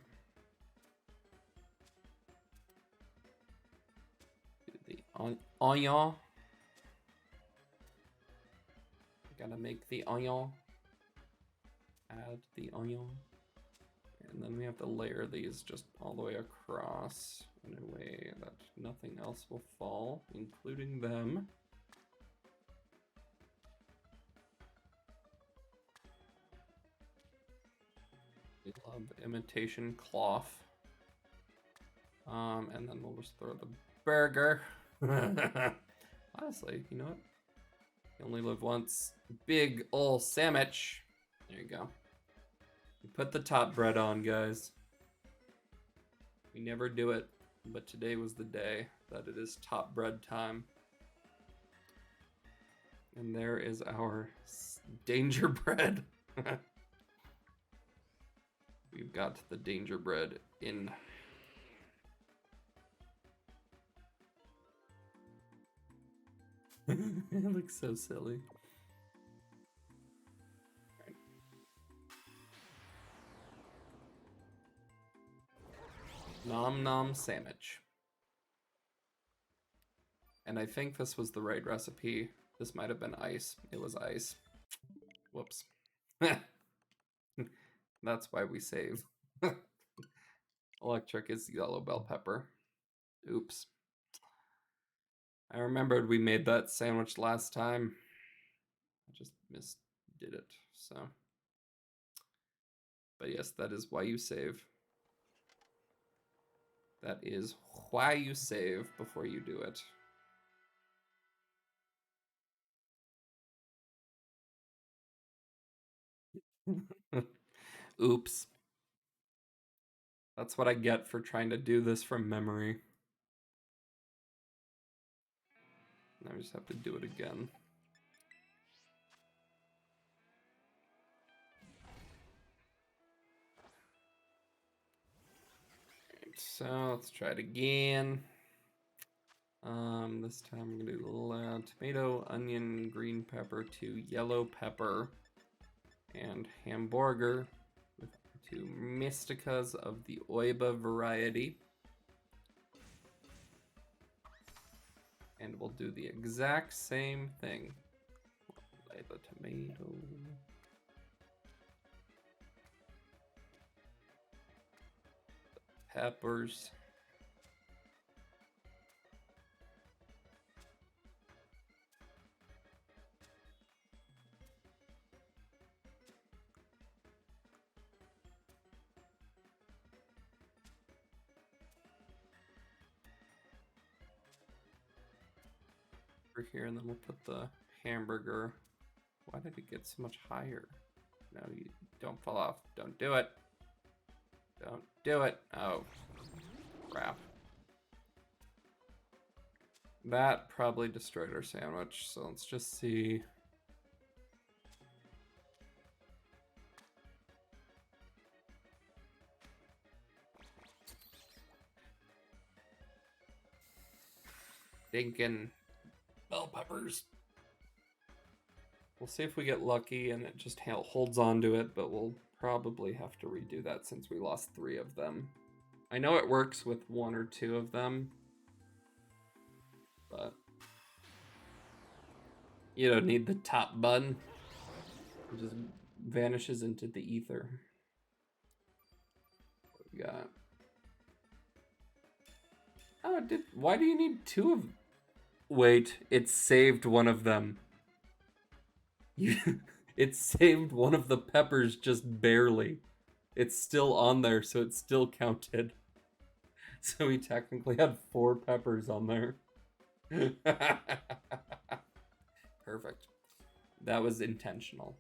Do the onion. Gotta make the onion. Add the onion. then we have to layer these just all the way across in a way that nothing else will fall, including them. We love imitation cloth. And then we'll just throw the burger. Honestly, you know what? You only live once. Big ol' sandwich. There you go. We put the top bread on, guys. We never do it, but today was the day that it is top bread time. And there is our danger bread. We've got the danger bread in. It looks so silly. Right. Nom nom sandwich. And I think this was the right recipe. This might have been ice. It was ice. Whoops. That's why we save. Electric is yellow bell pepper. Oops. I remembered we made that sandwich last time. I just misdid it, so. But yes, that is why you save. That is why you save before you do it. Oops. That's what I get for trying to do this from memory. Now I just have to do it again. So let's try it again. This time I'm gonna do tomato, onion, green pepper, 2 yellow pepper, and hamburger with 2 mysticas of the Oiba variety. And we'll do the exact same thing. Lay the tomato. The peppers. Here, and then we'll put the hamburger. Why did it get so much higher? No, you don't fall off. Don't do it. Don't do it. Oh, crap. That probably destroyed our sandwich, so let's just see. Stinking bell peppers. We'll see if we get lucky and it just holds on to it, but we'll probably have to redo that since we lost 3 of them. I know it works with 1 or 2 of them, but you don't need the top bun. It just vanishes into the ether. What we got? Oh, why do you need 2 of... Wait, it saved one of them. It saved one of the peppers just barely. It's still on there, so it still counted. So we technically had 4 peppers on there. Perfect. That was intentional.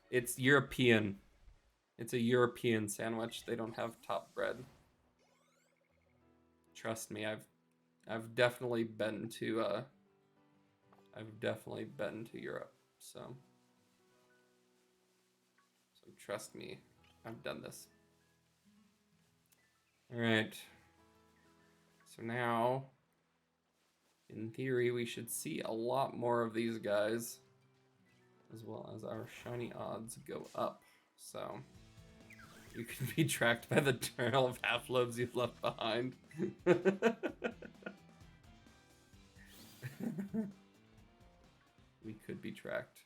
It's European. It's a European sandwich. They don't have top bread. Trust me, I've definitely been to Europe, so trust me, I've done this. All right. So now, in theory, we should see a lot more of these guys, as well as our shiny odds go up. So you can be tracked by the trail of half loaves you've left behind. We could be tracked.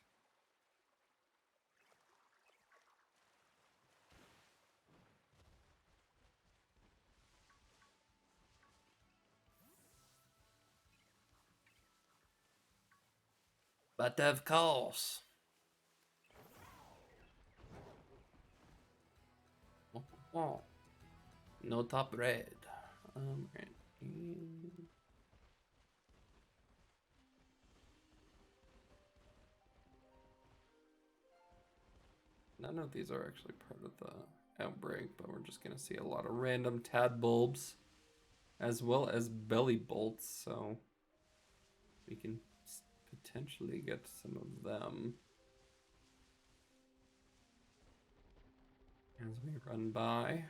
But of course. Oh, no top red. Right. None of these are actually part of the outbreak, but we're just gonna see a lot of random tad bulbs, as well as belly bolts, so we can potentially get some of them as we run by.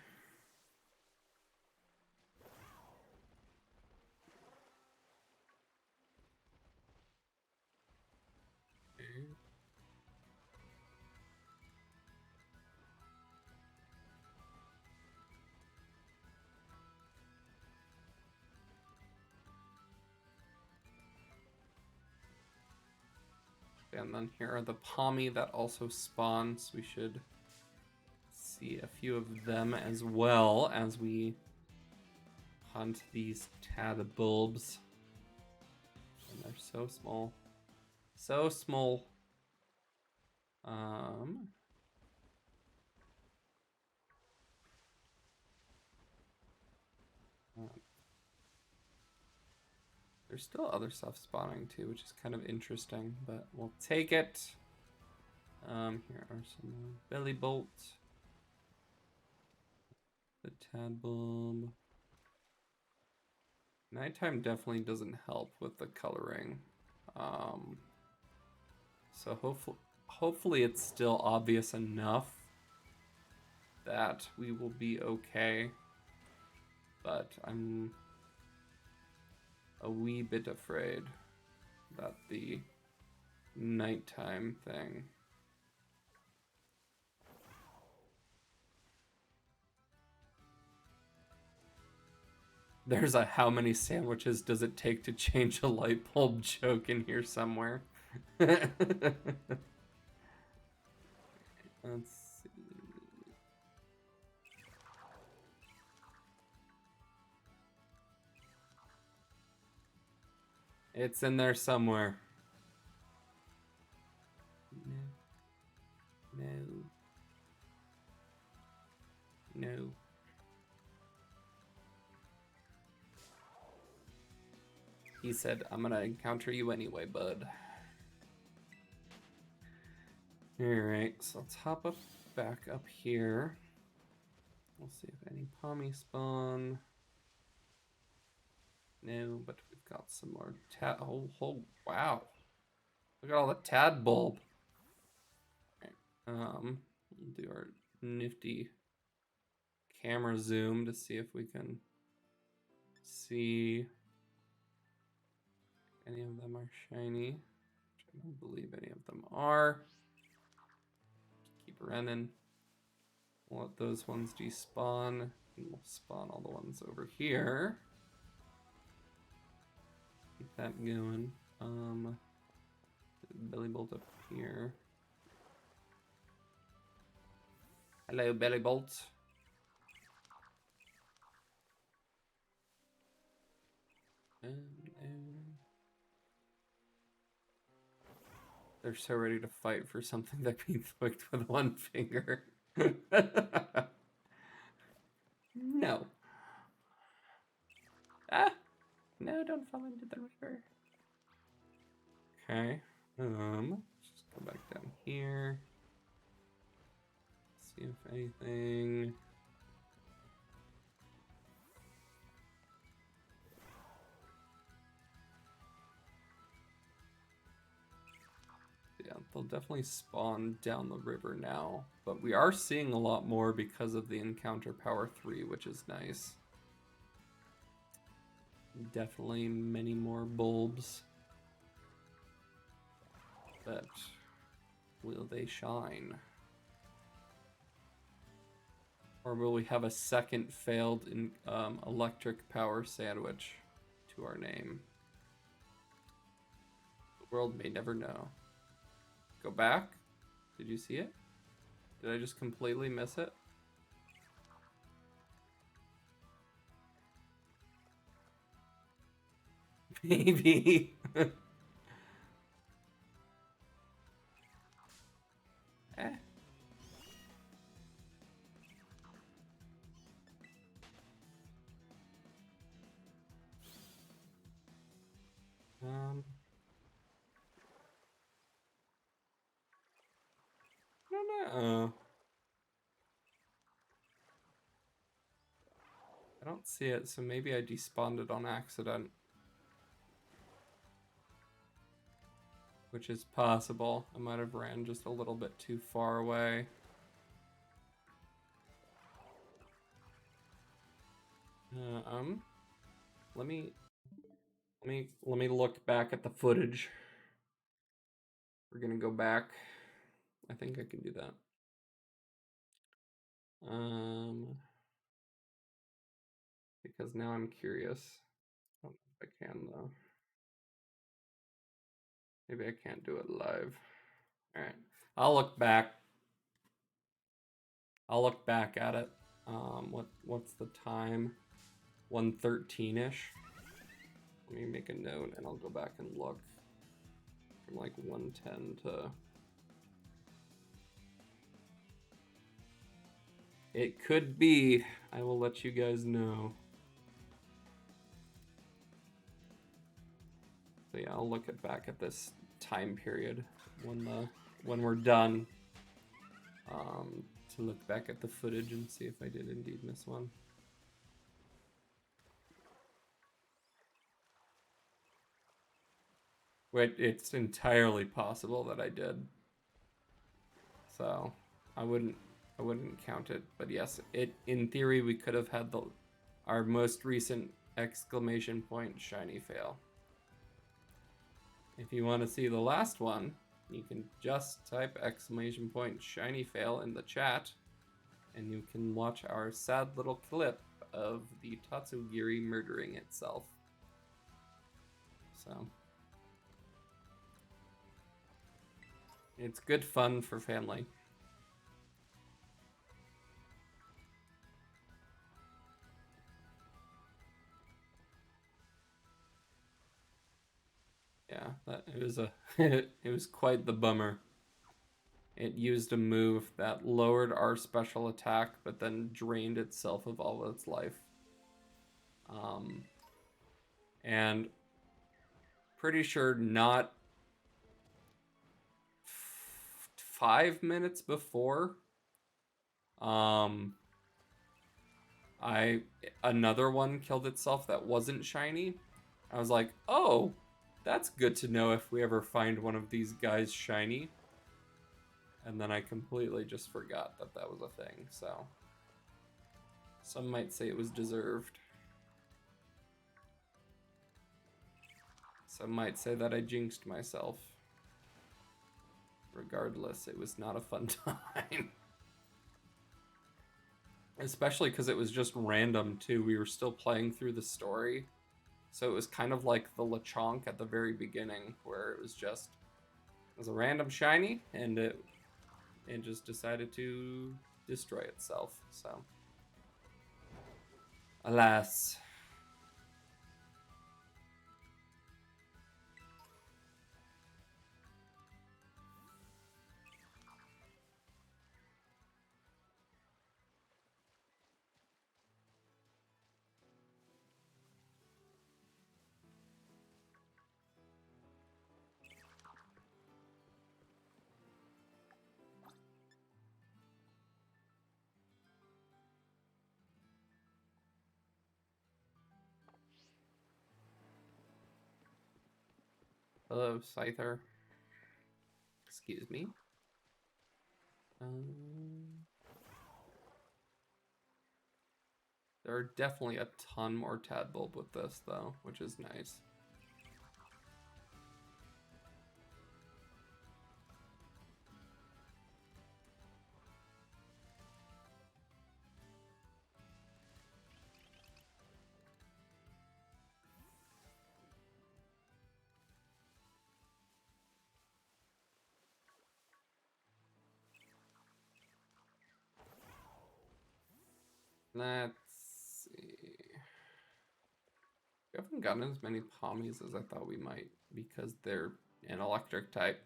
And then here are the Pommy that also spawn, so we should see a few of them as well as we hunt these tad bulbs. And they're so small. So small. There's still other stuff spawning too, which is kind of interesting, but we'll take it. Here are some more belly bolts. The tad bulb. Nighttime definitely doesn't help with the coloring. So hopefully it's still obvious enough that we will be okay. But I'm a wee bit afraid about the nighttime thing. There's a how many sandwiches does it take to change a light bulb joke in here somewhere. Let's see. It's in there somewhere. No. He said, I'm gonna encounter you anyway, bud. Alright, so let's hop up back up here. We'll see if any Pommy spawn. No, but we've got some more tad. Oh, wow. Look at all the tad bulb. We'll do our nifty camera zoom to see if we can see any of them are shiny, which I don't believe any of them are. Keep running. We'll let those ones despawn, and we'll spawn all the ones over here. Keep that going. Belly bolt up here. Hello, belly bolt. They're so ready to fight for something that can be flicked with one finger. No. Ah! No, don't fall into the river. Okay. Let's just go back down here. See if anything. Yeah, they'll definitely spawn down the river now, but we are seeing a lot more because of the encounter power 3, which is nice. Definitely many more bulbs. But will they shine? Or will we have a second failed electric power sandwich to our name? The world may never know. Go back? Did you see it? Did I just completely miss it? Maybe. don't know. I don't see it, so maybe I despawned it on accident. Which is possible. I might have ran just a little bit too far away. Let me look back at the footage. We're gonna go back. I think I can do that. Because now I'm curious. I don't know if I can though. Maybe I can't do it live. All right, I'll look back. I'll look back at it. What's the time? 1:13-ish. Let me make a note and I'll go back and look from like 1:10 to. It could be. I will let you guys know. So yeah, I'll look back at this time period when we're done. To look back at the footage and see if I did indeed miss one. Wait, it's entirely possible that I did. So I wouldn't count it, but yes, in theory we could have had our most recent exclamation point shiny fail. If you want to see the last one, you can just type exclamation point shiny fail in the chat and you can watch our sad little clip of the Tatsugiri murdering itself. So it's good fun for family. Yeah, it was it was quite the bummer. It used a move that lowered our special attack, but then drained itself of all of its life. And pretty sure not 5 minutes before, another one killed itself that wasn't shiny. I was like, oh, that's good to know if we ever find one of these guys shiny. And then I completely just forgot that that was a thing, so. Some might say it was deserved. Some might say that I jinxed myself. Regardless, it was not a fun time. Especially because it was just random, too. We were still playing through the story. So it was kind of like the Lechonk at the very beginning, where it was a random shiny, and it just decided to destroy itself, so. Alas. Hello, Scyther. Excuse me. There are definitely a ton more Tadbulb with this, though, which is nice. Let's see. We haven't gotten as many Pommies as I thought we might because they're an electric type.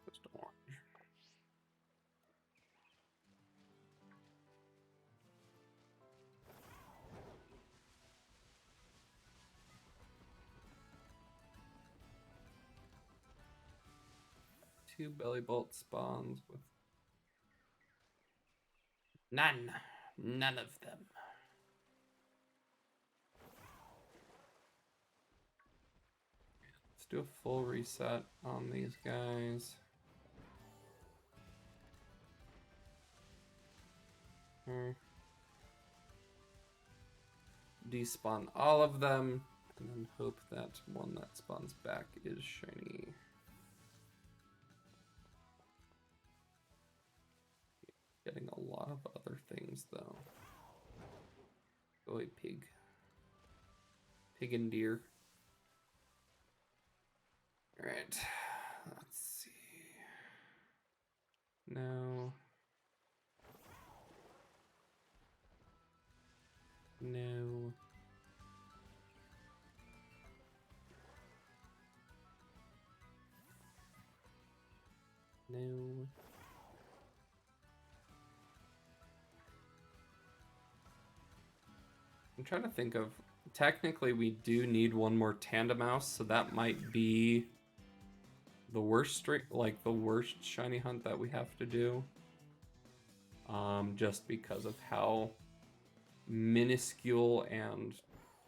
Just orange. 2 belly bolt spawns with none of them. Let's do a full reset on these guys. Despawn all of them, and then hope that one that spawns back is shiny. Getting a lot of other things though. Oh, a pig. Pig and deer. Alright, let's see. No. No. No. I'm trying to think of, technically we do need one more tandem mouse, so that might be the worst the worst shiny hunt that we have to do. Just because of how minuscule and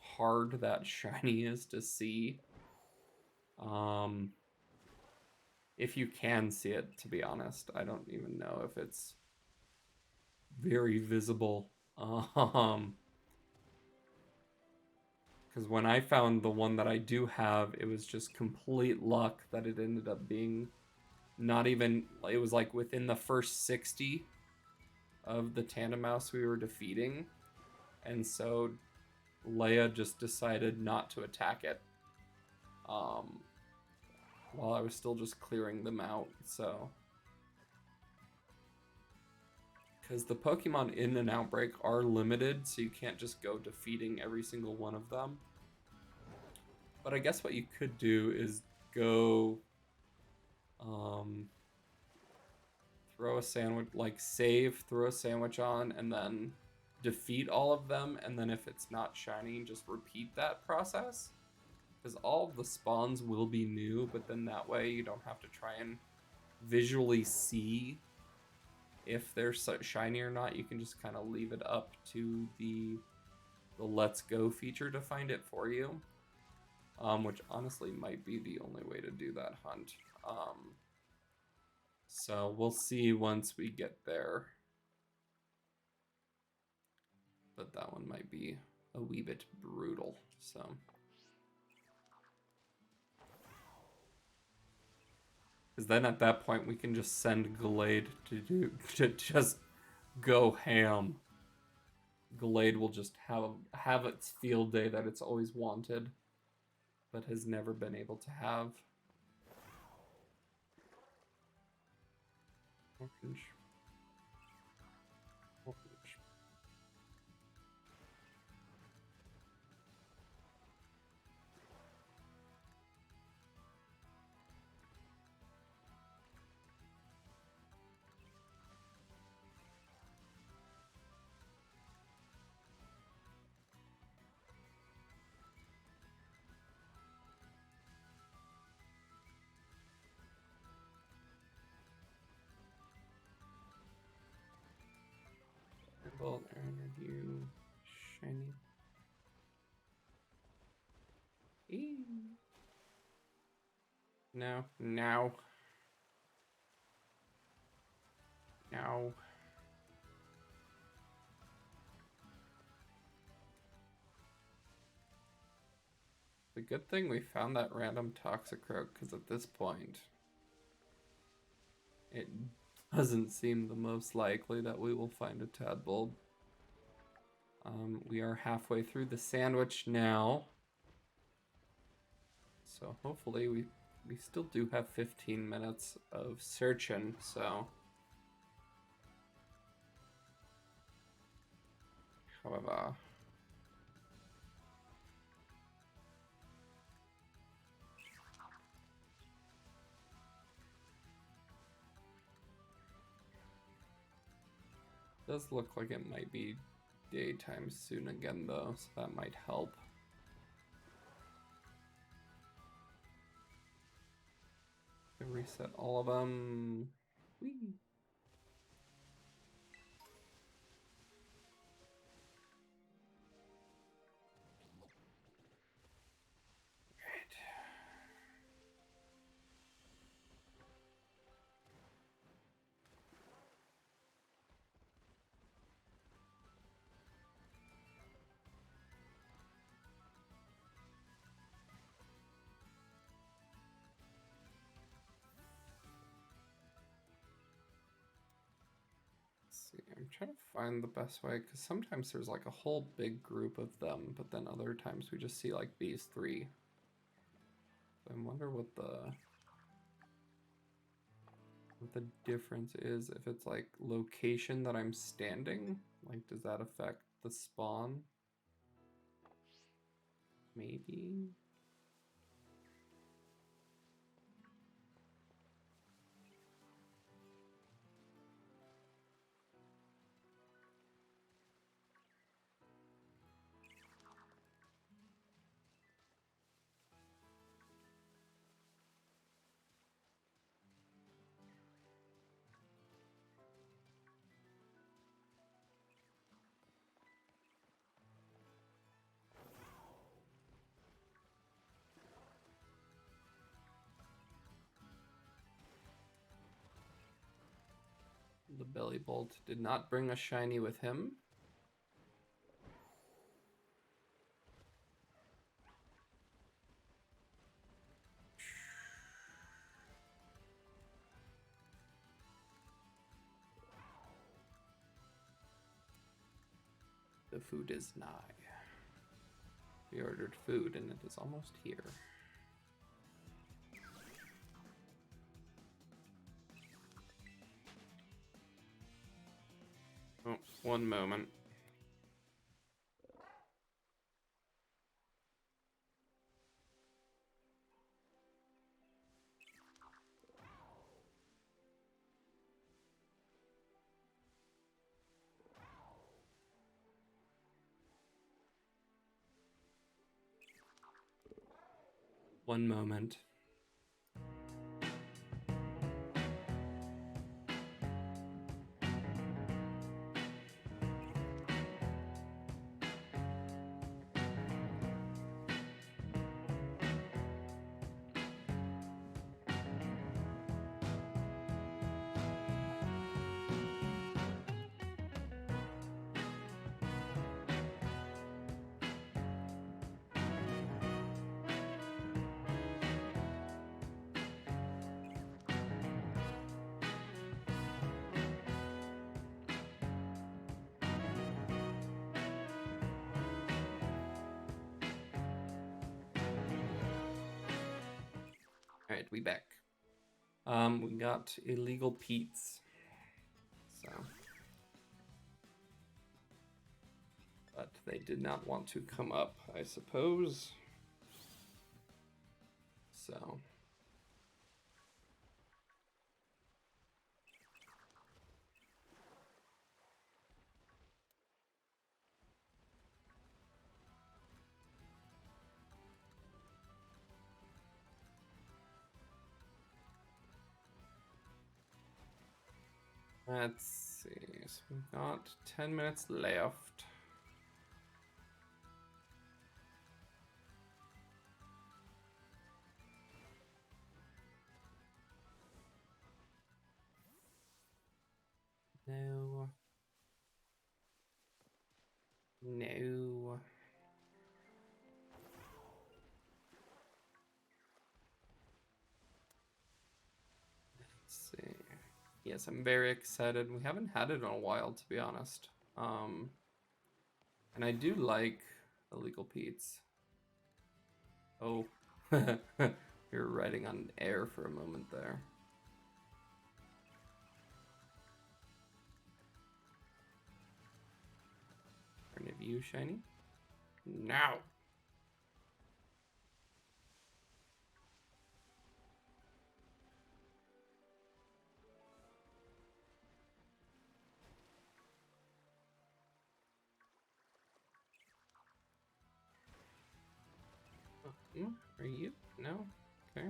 hard that shiny is to see. If you can see it, to be honest, I don't even know if it's very visible. Because when I found the one that I do have, it was just complete luck that it ended up being not even, it was like within the first 60 of the tandem mouse we were defeating. And so Leia just decided not to attack it while I was still just clearing them out. So, because the Pokemon in an outbreak are limited, so you can't just go defeating every single one of them. But I guess what you could do is go throw a sandwich, like save, throw a sandwich on, and then defeat all of them, and then if it's not shiny, just repeat that process. Because all of the spawns will be new, but then that way you don't have to try and visually see if they're shiny or not. You can just kind of leave it up to the Let's Go feature to find it for you. Which honestly might be the only way to do that hunt. So we'll see once we get there. But that one might be a wee bit brutal, so. Because then at that point we can just send Glade to just go ham. Glade will just have its field day that it's always wanted, but has never been able to have. Orange. Bolt, you shiny. Eee. No, no. No. The good thing we found that random Toxicroak, because at this point, it doesn't seem the most likely that we will find a Tadbulb. We are halfway through the sandwich now. So hopefully we still do have 15 minutes of searching, so. However. Does look like it might be daytime soon again though, so that might help. Reset all of them. Whee! See, I'm trying to find the best way because sometimes there's like a whole big group of them, but then other times we just see like these three. So I wonder what the difference is if it's like location that I'm standing. Like, does that affect the spawn? Maybe. The belly bolt did not bring a shiny with him. The food is nigh. We ordered food and it is almost here. Oh, one moment. One moment. All right, we back. We got illegal Pete's. So, but they did not want to come up, I suppose. So. Let's see. So we've got 10 minutes left. No. No. Let's see. Yes, I'm very excited. We haven't had it in a while, to be honest. And I do like illegal Pete's. Oh, you're riding on air for a moment there. Turn of you, shiny. Now. Are you? No? Okay.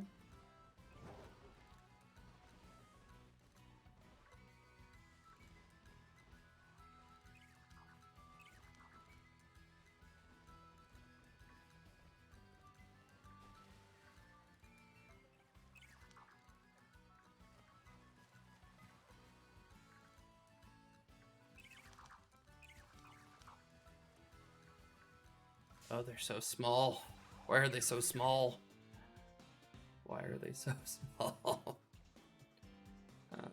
Oh, they're so small. Why are they so small? Why are they so small? uh,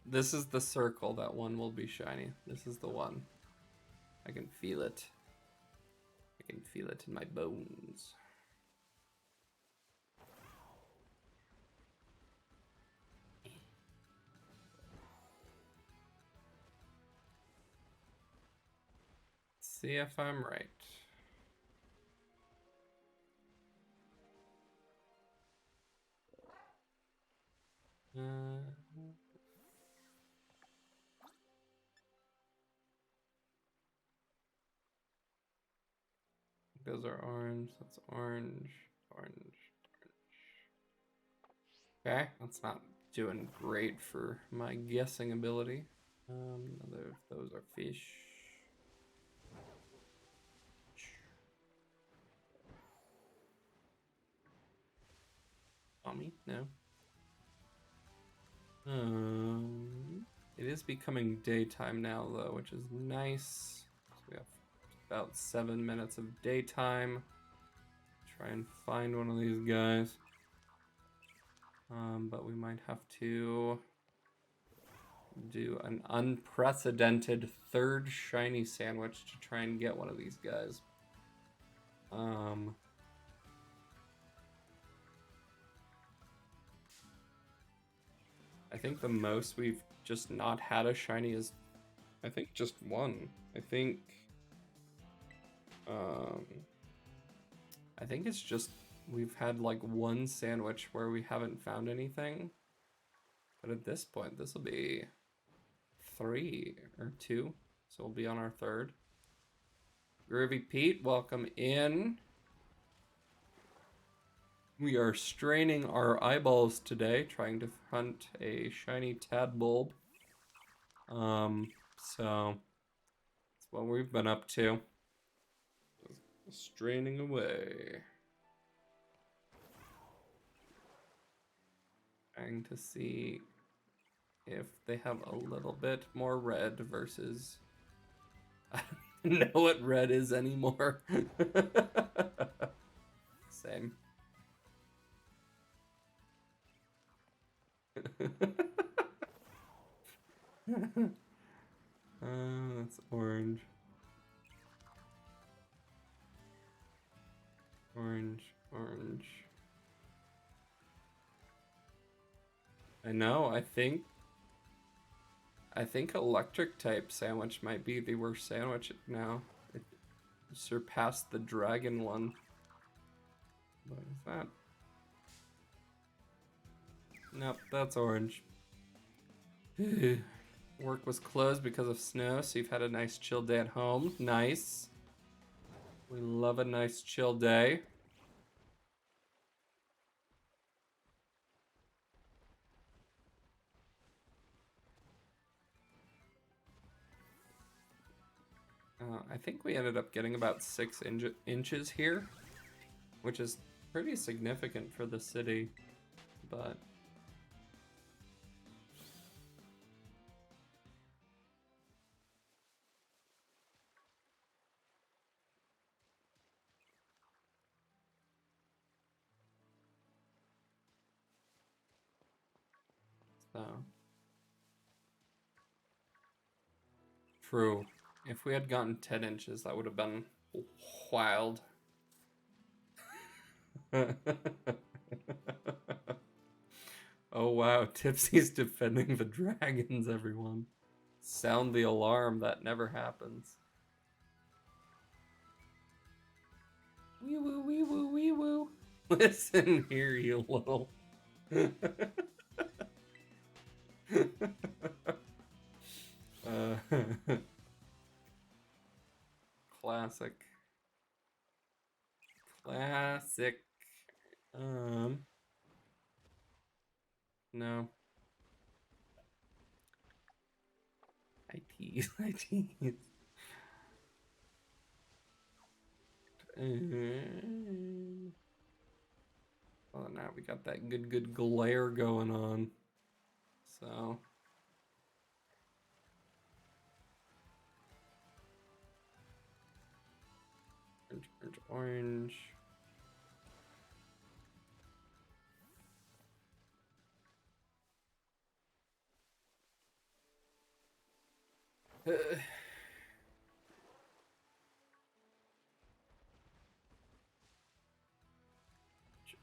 This is the circle that one will be shiny. This is the one. I can feel it. I can feel it in my bones. See if I'm right. Those are orange. That's orange. Orange. Okay, that's not doing great for my guessing ability. Those are fish. Tommy? No. It is becoming daytime now, though, which is nice. So we have about 7 minutes of daytime. Try and find one of these guys. But we might have to do an unprecedented third shiny sandwich to try and get one of these guys. I think the most we've just not had a shiny is, I think, just one. I think it's just we've had like one sandwich where we haven't found anything. But at this point, this will be 3 or 2, so we'll be on our third. Groovy Pete, welcome in. We are straining our eyeballs today, trying to hunt a shiny Tadbulb. So that's what we've been up to. Just straining away. Trying to see if they have a little bit more red versus... I don't even know what red is anymore. Same. That's orange. Orange, orange. I know, I think electric type sandwich might be the worst sandwich now. It surpassed the dragon one. What is that? Nope, that's orange. Work was closed because of snow, so you've had a nice chill day at home. Nice. We love a nice chill day. I think we ended up getting about 6 inches here, which is pretty significant for the city, but... So... True. If we had gotten 10 inches, that would have been wild. Oh wow, Tipsy's defending the dragons, everyone. Sound the alarm, that never happens. Wee woo, wee woo, wee woo. Listen here, you little. Classic. Classic. No. I tease. I tease. Well, now we got that good glare going on. So. Orange, orange, orange.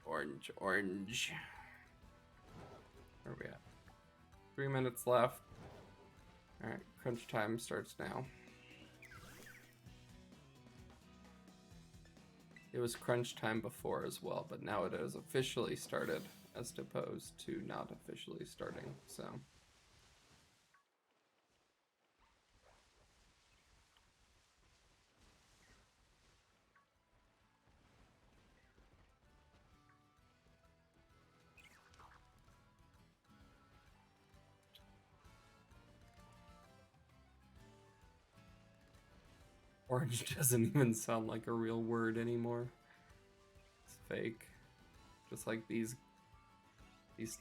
Orange, orange. Where are we at? 3 minutes left. Alright, crunch time starts now. It was crunch time before as well, but now it has officially started as opposed to not officially starting, so. Orange doesn't even sound like a real word anymore. It's fake. Just like these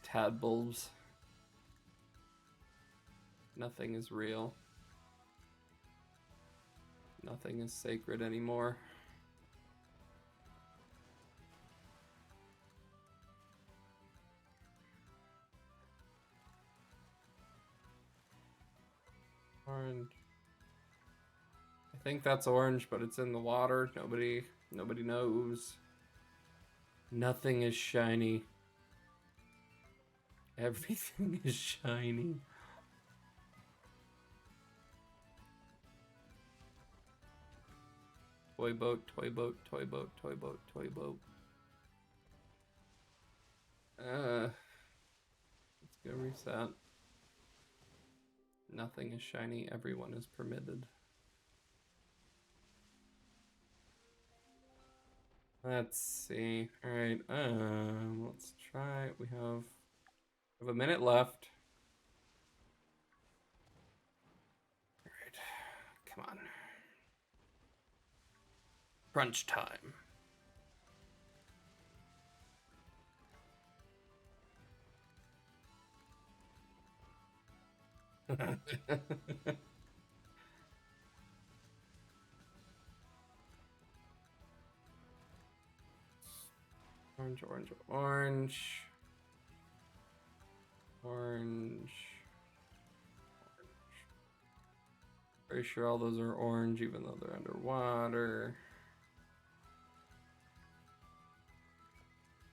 tadpoles. Nothing is real. Nothing is sacred anymore. Orange. I think that's orange, but it's in the water. Nobody knows. Nothing is shiny. Everything is shiny. Toy boat, toy boat, toy boat, toy boat, toy boat. Let's go reset. Nothing is shiny, everyone is permitted. Let's see. Alright, let's try. We have a minute left. Alright, come on. Crunch time. Orange, orange, orange. Orange. Pretty sure all those are orange even though they're underwater.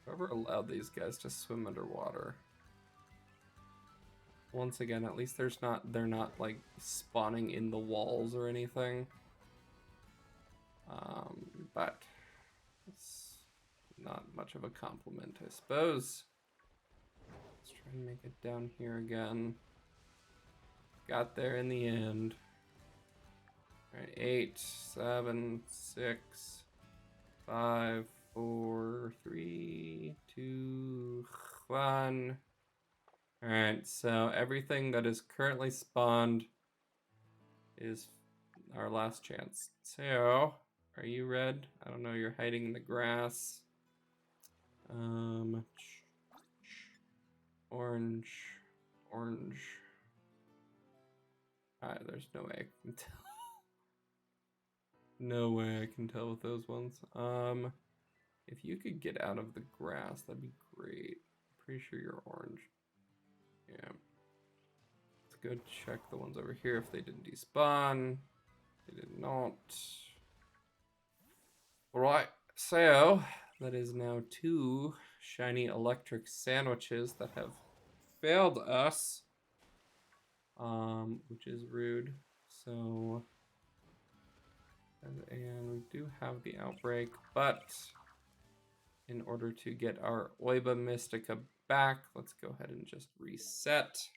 Whoever allowed these guys to swim underwater. Once again, at least they're not like spawning in the walls or anything. But it's not much of a compliment, I suppose. Let's try and make it down here again. Got there in the end. Alright, 8, 7, 6, 5, 4, 3, 2, 1. Alright, so everything that is currently spawned is our last chance. So, are you red? I don't know, you're hiding in the grass. Orange. Orange. Alright, there's no way I can tell. No way I can tell with those ones. If you could get out of the grass, that'd be great. I'm pretty sure you're orange. Yeah. Let's go check the ones over here if they didn't despawn. They did not. Alright, so that is now 2 shiny electric sandwiches that have failed us, which is rude. So, and we do have the outbreak, but in order to get our Oiba Mystica back, let's go ahead and just reset.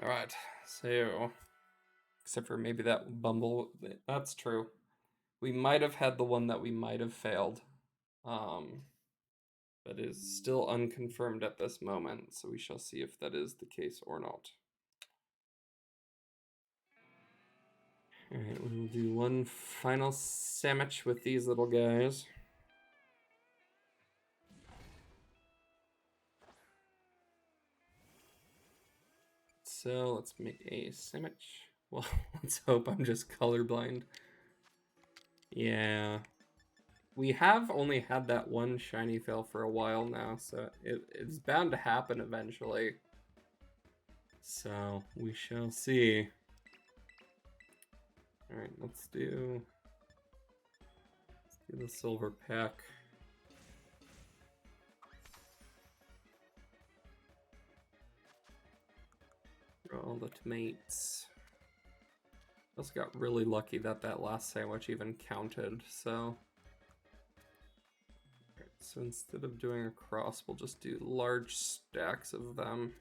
All right, so except for maybe that Bumble, that's true. We might have had the one that we might have failed, but is still unconfirmed at this moment. So we shall see if that is the case or not. All right, we will do one final sandwich with these little guys. So let's make a sandwich. Well, let's hope I'm just colorblind. Yeah. We have only had that one shiny fail for a while now, so it's bound to happen eventually. So we shall see. Alright, let's do the silver pack. Roll the tomatoes. Also got really lucky that that last sandwich even counted, so... Alright, so instead of doing a cross, we'll just do large stacks of them.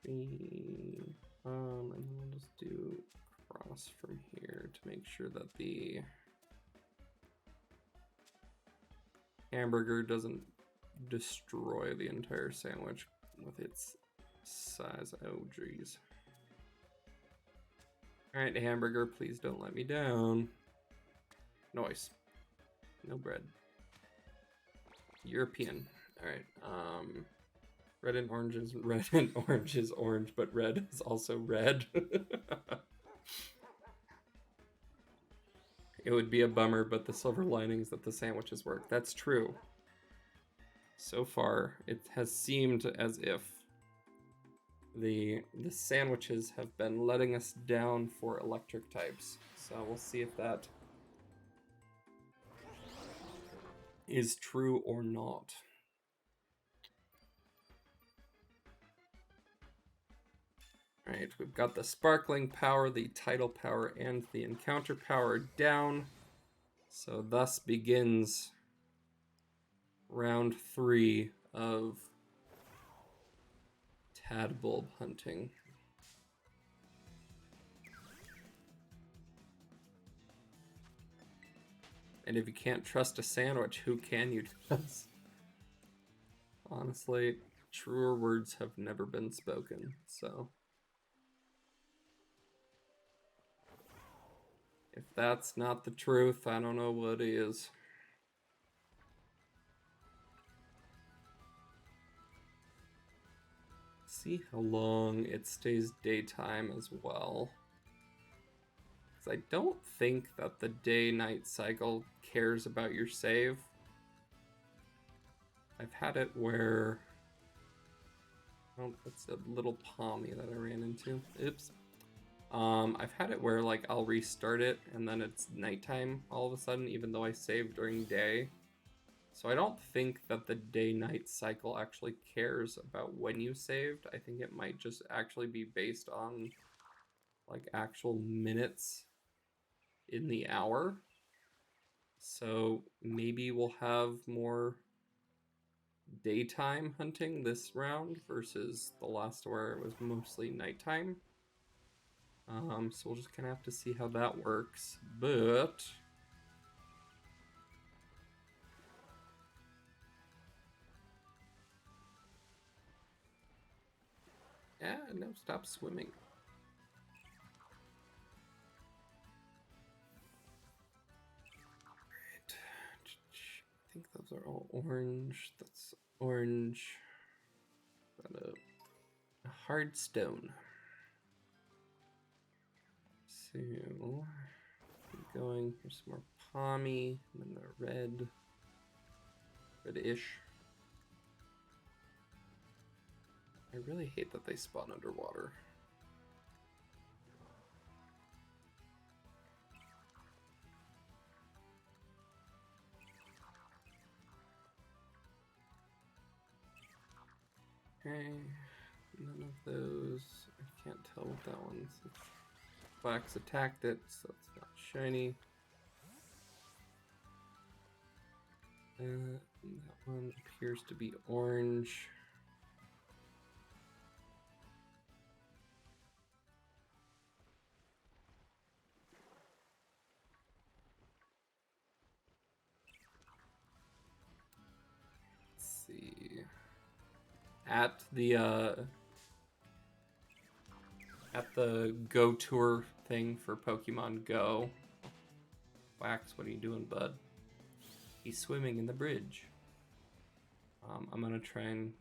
And then we'll just do cross from here to make sure that the hamburger doesn't destroy the entire sandwich with its size. Oh, geez. All right, hamburger, please don't let me down. Noise. No bread. European. All right. Red and orange is red and orange is orange, but red is also red. It would be a bummer, but the silver lining is that the sandwiches work. That's true. So far, it has seemed as if the sandwiches have been letting us down for electric types. So we'll see if that is true or not. Alright, we've got the sparkling power, the tidal power, and the encounter power down. So thus begins round 3 of Tadbulb hunting. And if you can't trust a sandwich, who can you trust? Honestly, truer words have never been spoken, so... If that's not the truth, I don't know what is. See how long it stays daytime as well. Because I don't think that the day-night cycle cares about your save. I've had it where... Oh, that's a little pommy that I ran into. Oops. I've had it where, like, I'll restart it and then it's nighttime all of a sudden, even though I saved during day. So I don't think that the day-night cycle actually cares about when you saved. I think it might just actually be based on, like, actual minutes in the hour. So maybe we'll have more daytime hunting this round versus the last where it was mostly nighttime. So we'll just kind of have to see how that works, but... Yeah, no, stop swimming. think those are all orange. That's orange. Got a hard stone. So, keep going. Here's some more pommy, and then the reddish. I really hate that they spawn underwater. Okay, none of those. I can't tell what that one's. Wax attacked it, so it's not shiny. That one appears to be orange. Let's see. At the Go Tour thing for Pokemon Go. Wax, what are you doing, bud? He's swimming in the bridge. I'm gonna try and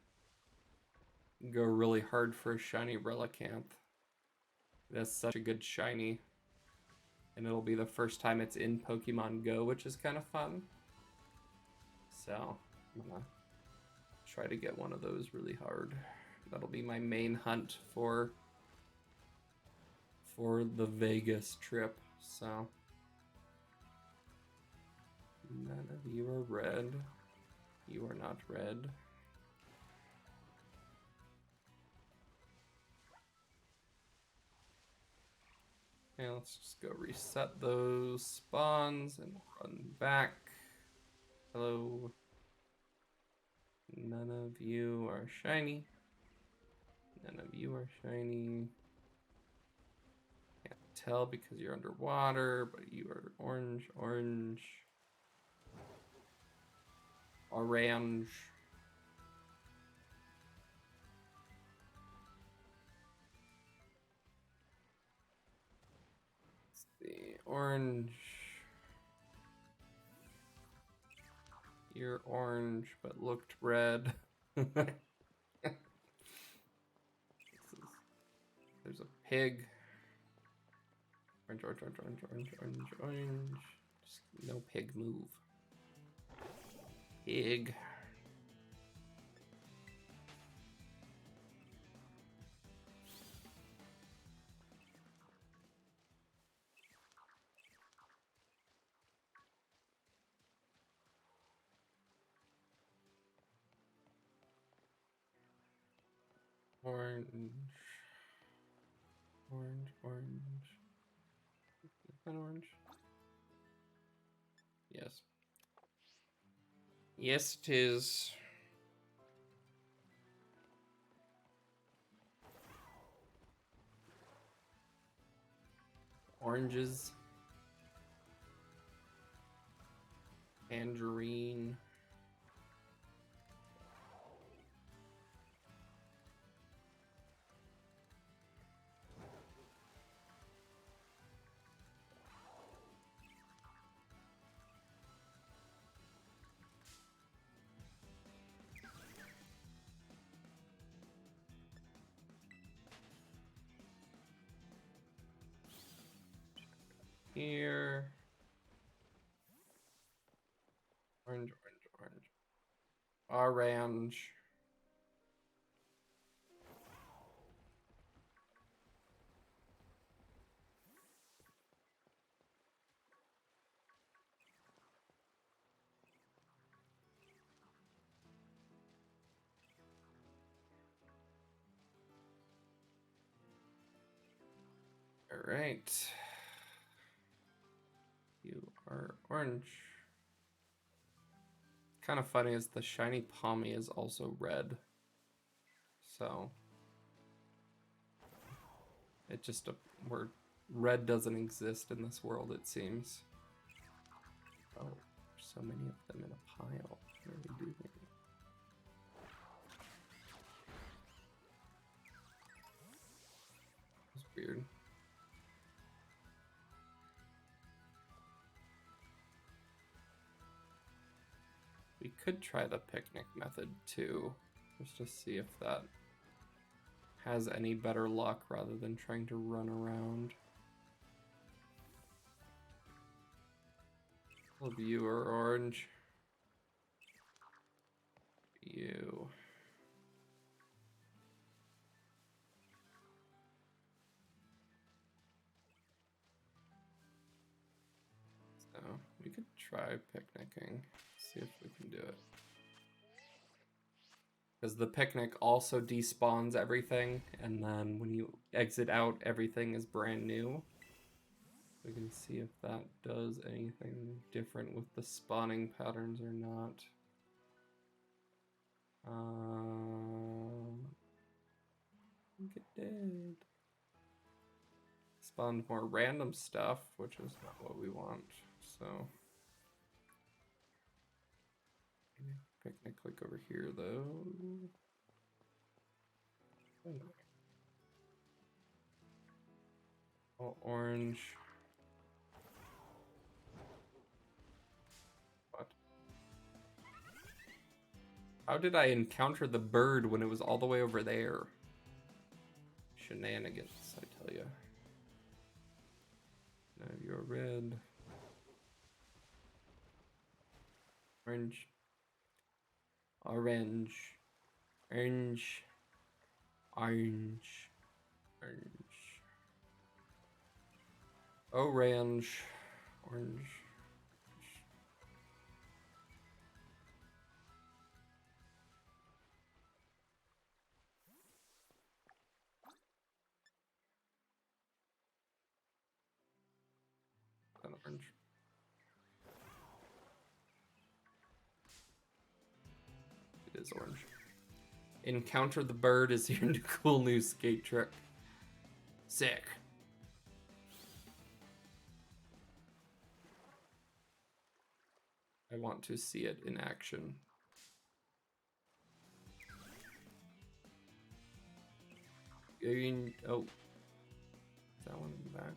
go really hard for a shiny Relicanth. That's such a good shiny. And it'll be the first time it's in Pokemon Go, which is kind of fun. So, I'm gonna try to get one of those really hard. That'll be my main hunt for the Vegas trip, so. None of you are red. You are not red. Okay, let's just go reset those spawns and run back. Hello. None of you are shiny. None of you are shiny. Can't tell because you're underwater, but you are orange, orange. Orange. Let's see, orange. You're orange, but looked red. There's a pig. Orange, orange, orange, orange, orange, orange, orange. Just no pig move. Pig. Orange. Orange, orange. Is that orange? Yes. Yes, it is. Oranges. Tangerine. Here. Orange, orange, orange. Orange. All right. You are orange. Kind of funny is the shiny Pommy is also red. So it just where red doesn't exist in this world, it seems. Oh, there's so many of them in a pile. What are we doing? It's weird. could try the picnic method too, just to see if that has any better luck rather than trying to run around. All of you are orange. You. So we could try picnicking, see if we can do it. Because the picnic also despawns everything, and then when you exit out, everything is brand new. We can see if that does anything different with the spawning patterns or not. I think it did. Spawned more random stuff, which is not what we want, so. Picnic click over here though. All orange. What? How did I encounter the bird when it was all the way over there? Shenanigans, I tell you. Now you're red. Orange. Orange. Orange. Orange. Orange. Orange. Orange. An orange. It is orange. Encounter the bird is your cool new skate trick. Sick. I want to see it in action. Oh. Is that one in the back?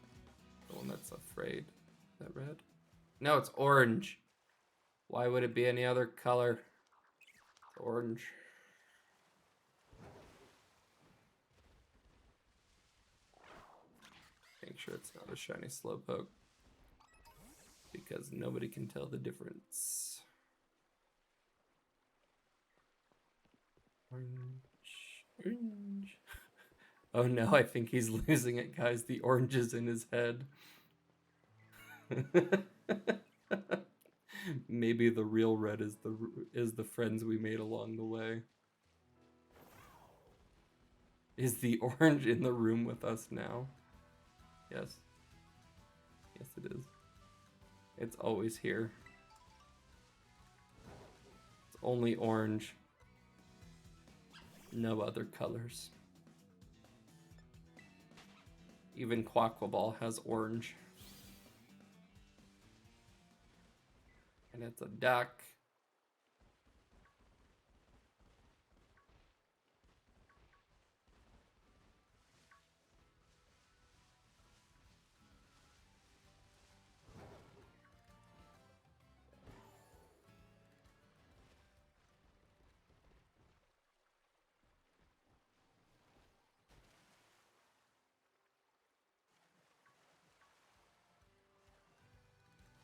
The one that's afraid. Is that red? No, it's orange. Why would it be any other color? It's orange. Make sure it's not a shiny slowpoke, because nobody can tell the difference. Orange. Orange. Oh no, I think he's losing it, guys. The orange is in his head. Maybe the real red is the friends we made along the way. Is the orange in the room with us now? Yes. Yes, it is. It's always here. It's only orange. No other colors. Even Quaquaball has orange. And it's a duck.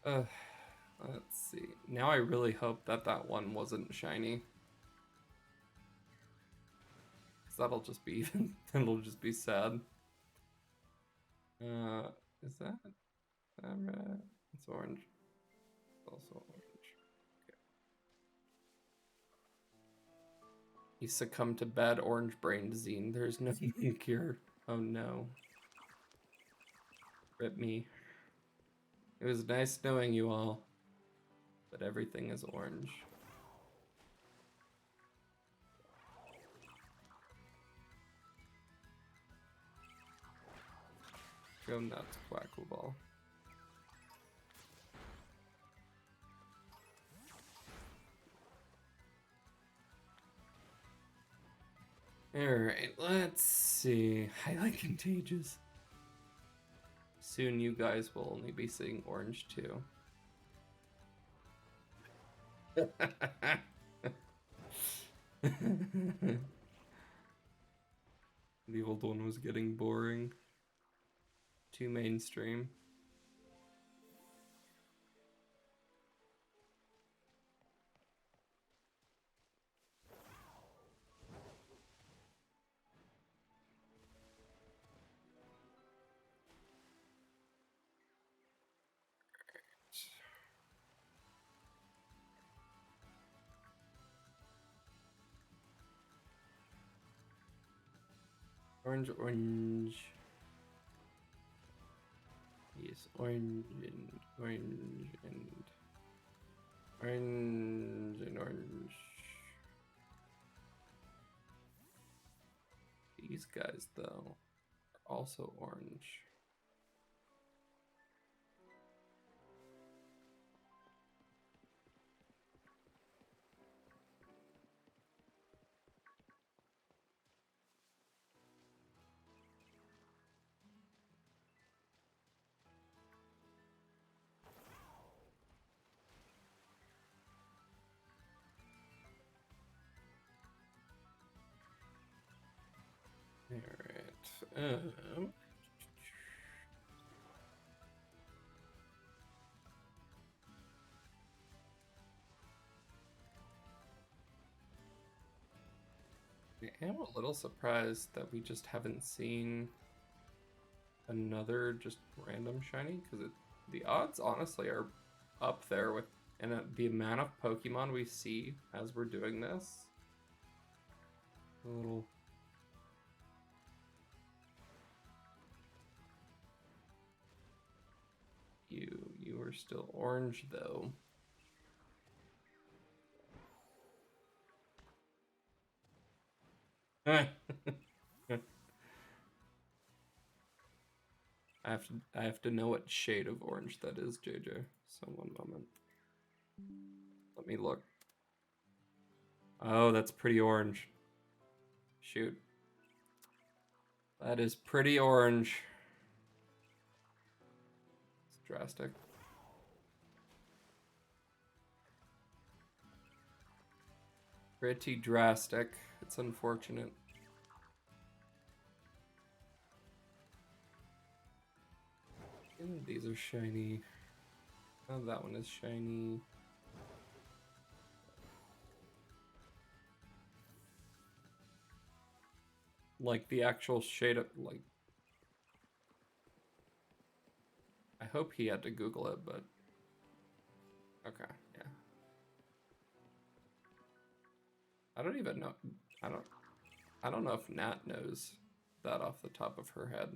Let's see. Now I really hope that that one wasn't shiny. Cause that'll just be that'll just be sad. Is that red? It's orange. It's also orange. Okay. He succumbed to bad orange brain disease. There's no cure. Oh no. Rip me. It was nice knowing you all, but everything is orange. Go nuts, Quackle. Alright, let's see. Highlight contagious. Soon you guys will only be seeing orange too. The old one was getting boring. Too mainstream. Orange, orange. Yes, orange and orange and orange and orange. These guys, though, are also orange. Alright. I am a little surprised that we just haven't seen another just random shiny, because the odds honestly are up there with, and the amount of Pokemon we see as we're doing this. A little. You are still orange though. I have to know what shade of orange that is, JJ. So one moment. Let me look. Oh, that's pretty orange. Shoot. That is pretty orange. It's drastic. Pretty drastic. It's unfortunate. These are shiny. Oh, that one is shiny. Like the actual shade of, like, I hope he had to Google it, but okay, yeah. I don't even know. I don't know if Nat knows that off the top of her head.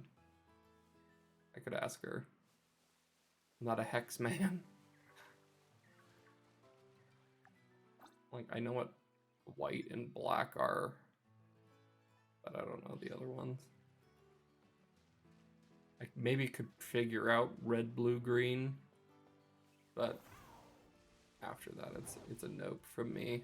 I could ask her. I'm not a hex man. Like, I know what white and black are, but I don't know the other ones. I maybe could figure out red, blue, green, but after that, it's a nope from me.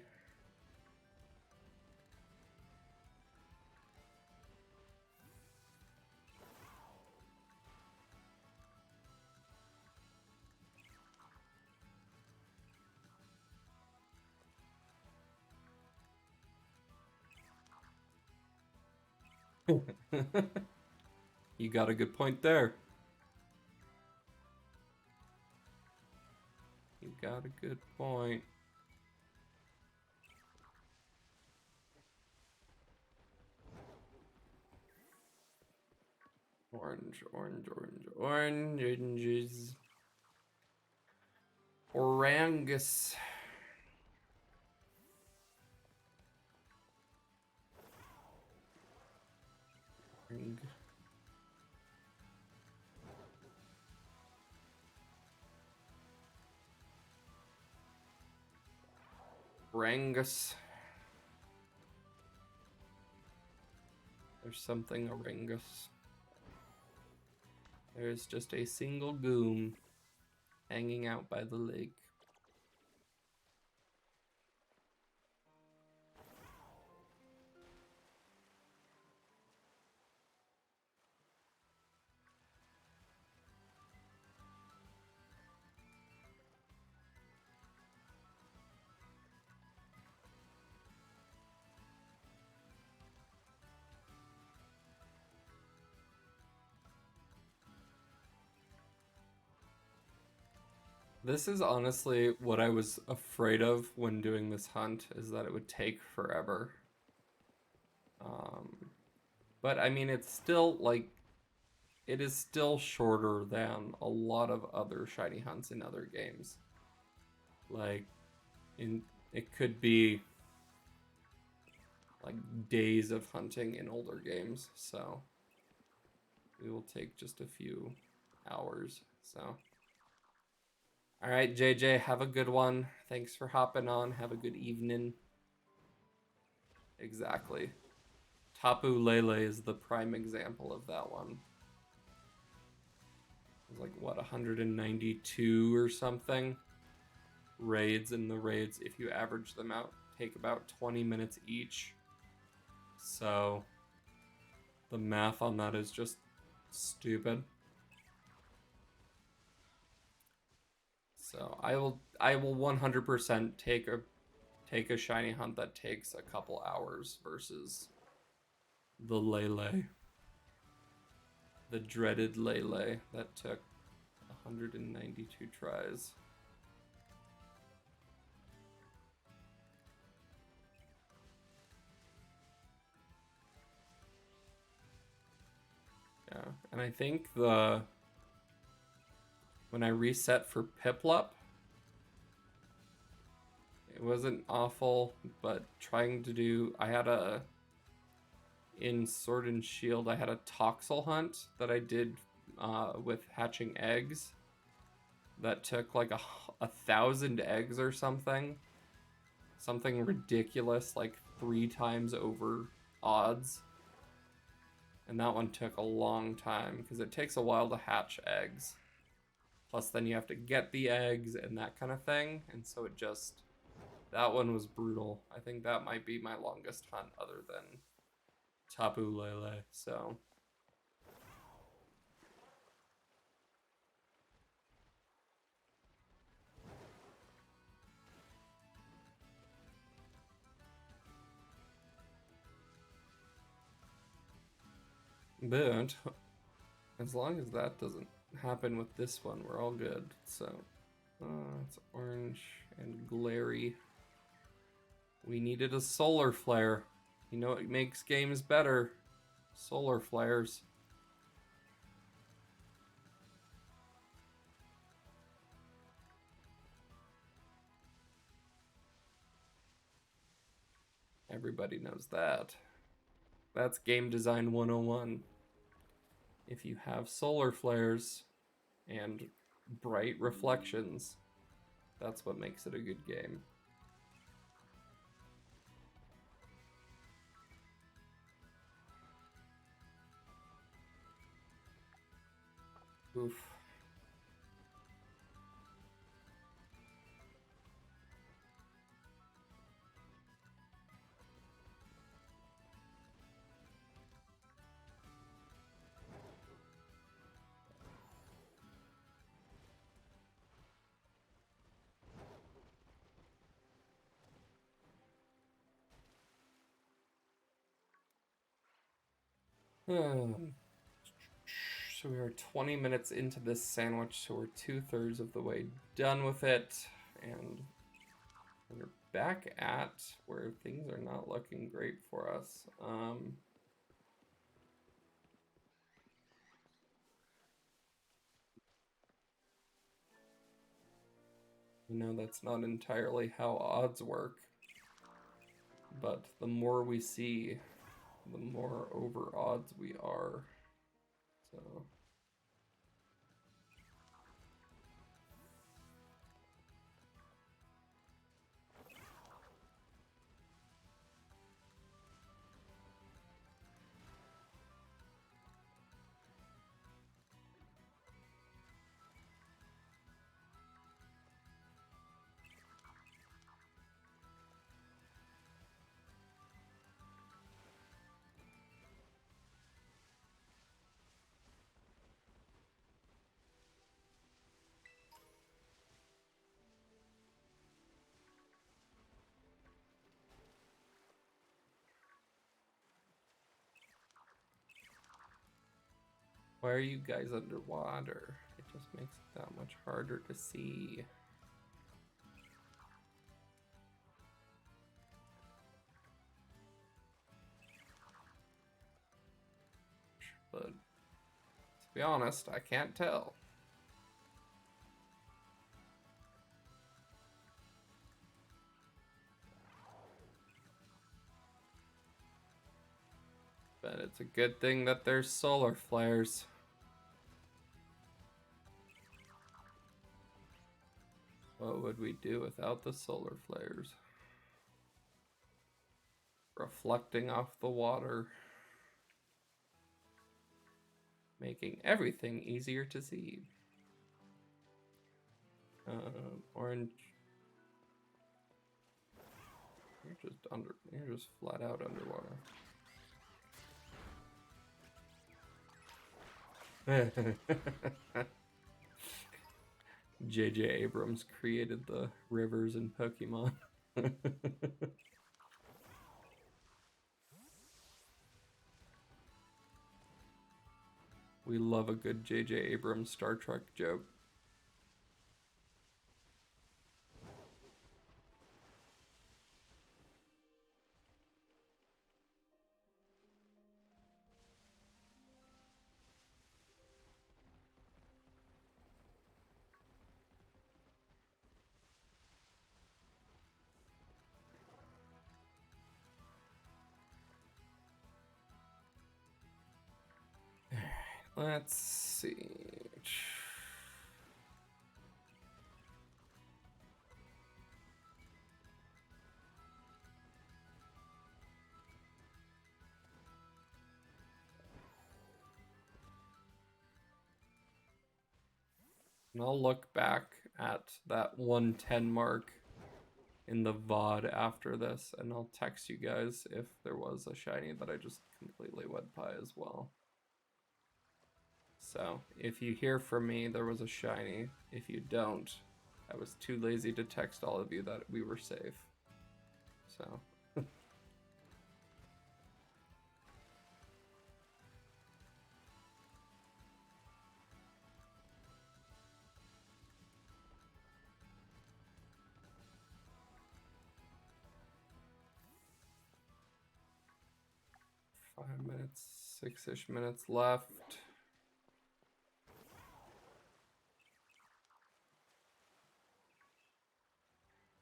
You got a good point there. You got a good point. Orange, orange, orange, oranges. Orangus. Orang. Orangus. There's something Orangus. There's just a single goom hanging out by the lake. This is honestly what I was afraid of when doing this hunt, is that it would take forever. But I mean, it's still like, it is still shorter than a lot of other shiny hunts in other games. Like, it could be like days of hunting in older games, so we will take just a few hours. So, all right, JJ, have a good one. Thanks for hopping on. Have a good evening. Exactly. Tapu Lele is the prime example of that one. It was like, what, 192 or something? Raids, and the raids, if you average them out, take about 20 minutes each. So the math on that is just stupid. So I will 100% take a shiny hunt that takes a couple hours versus the Lele. The dreaded Lele that took 192 tries. Yeah, and I think when I reset for Piplup, it wasn't awful, but trying to do, in Sword and Shield, I had a Toxel hunt that I did with hatching eggs that took like 1,000 eggs or something. Something ridiculous, like 3 times over odds. And that one took a long time because it takes a while to hatch eggs. Plus then you have to get the eggs and that kind of thing. And so that one was brutal. I think that might be my longest hunt other than Tapu Lele, so. But as long as that doesn't happen with this one, we're all good. So it's orange and glary. We needed a solar flare. You know what makes games better? Solar flares. Everybody knows that. That's game design 101. If you have solar flares and bright reflections, that's what makes it a good game. Oof. So we are 20 minutes into this sandwich, so we're 2/3 of the way done with it, and we're back at where things are not looking great for us. That's not entirely how odds work, but the more we see, the more over odds we are. So. Why are you guys underwater? It just makes it that much harder to see. be honest, I can't tell. But it's a good thing that there's solar flares. What would we do without the solar flares? Reflecting off the water, making everything easier to see. Orange. You're just flat out underwater. J.J. Abrams created the rivers in Pokemon. We love a good J.J. Abrams Star Trek joke. Let's see. And I'll look back at that 110 mark in the VOD after this, and I'll text you guys if there was a shiny that I just completely went by as well. So, if you hear from me, there was a shiny. If you don't, I was too lazy to text all of you that we were safe. So... 5 minutes, 6-ish minutes left.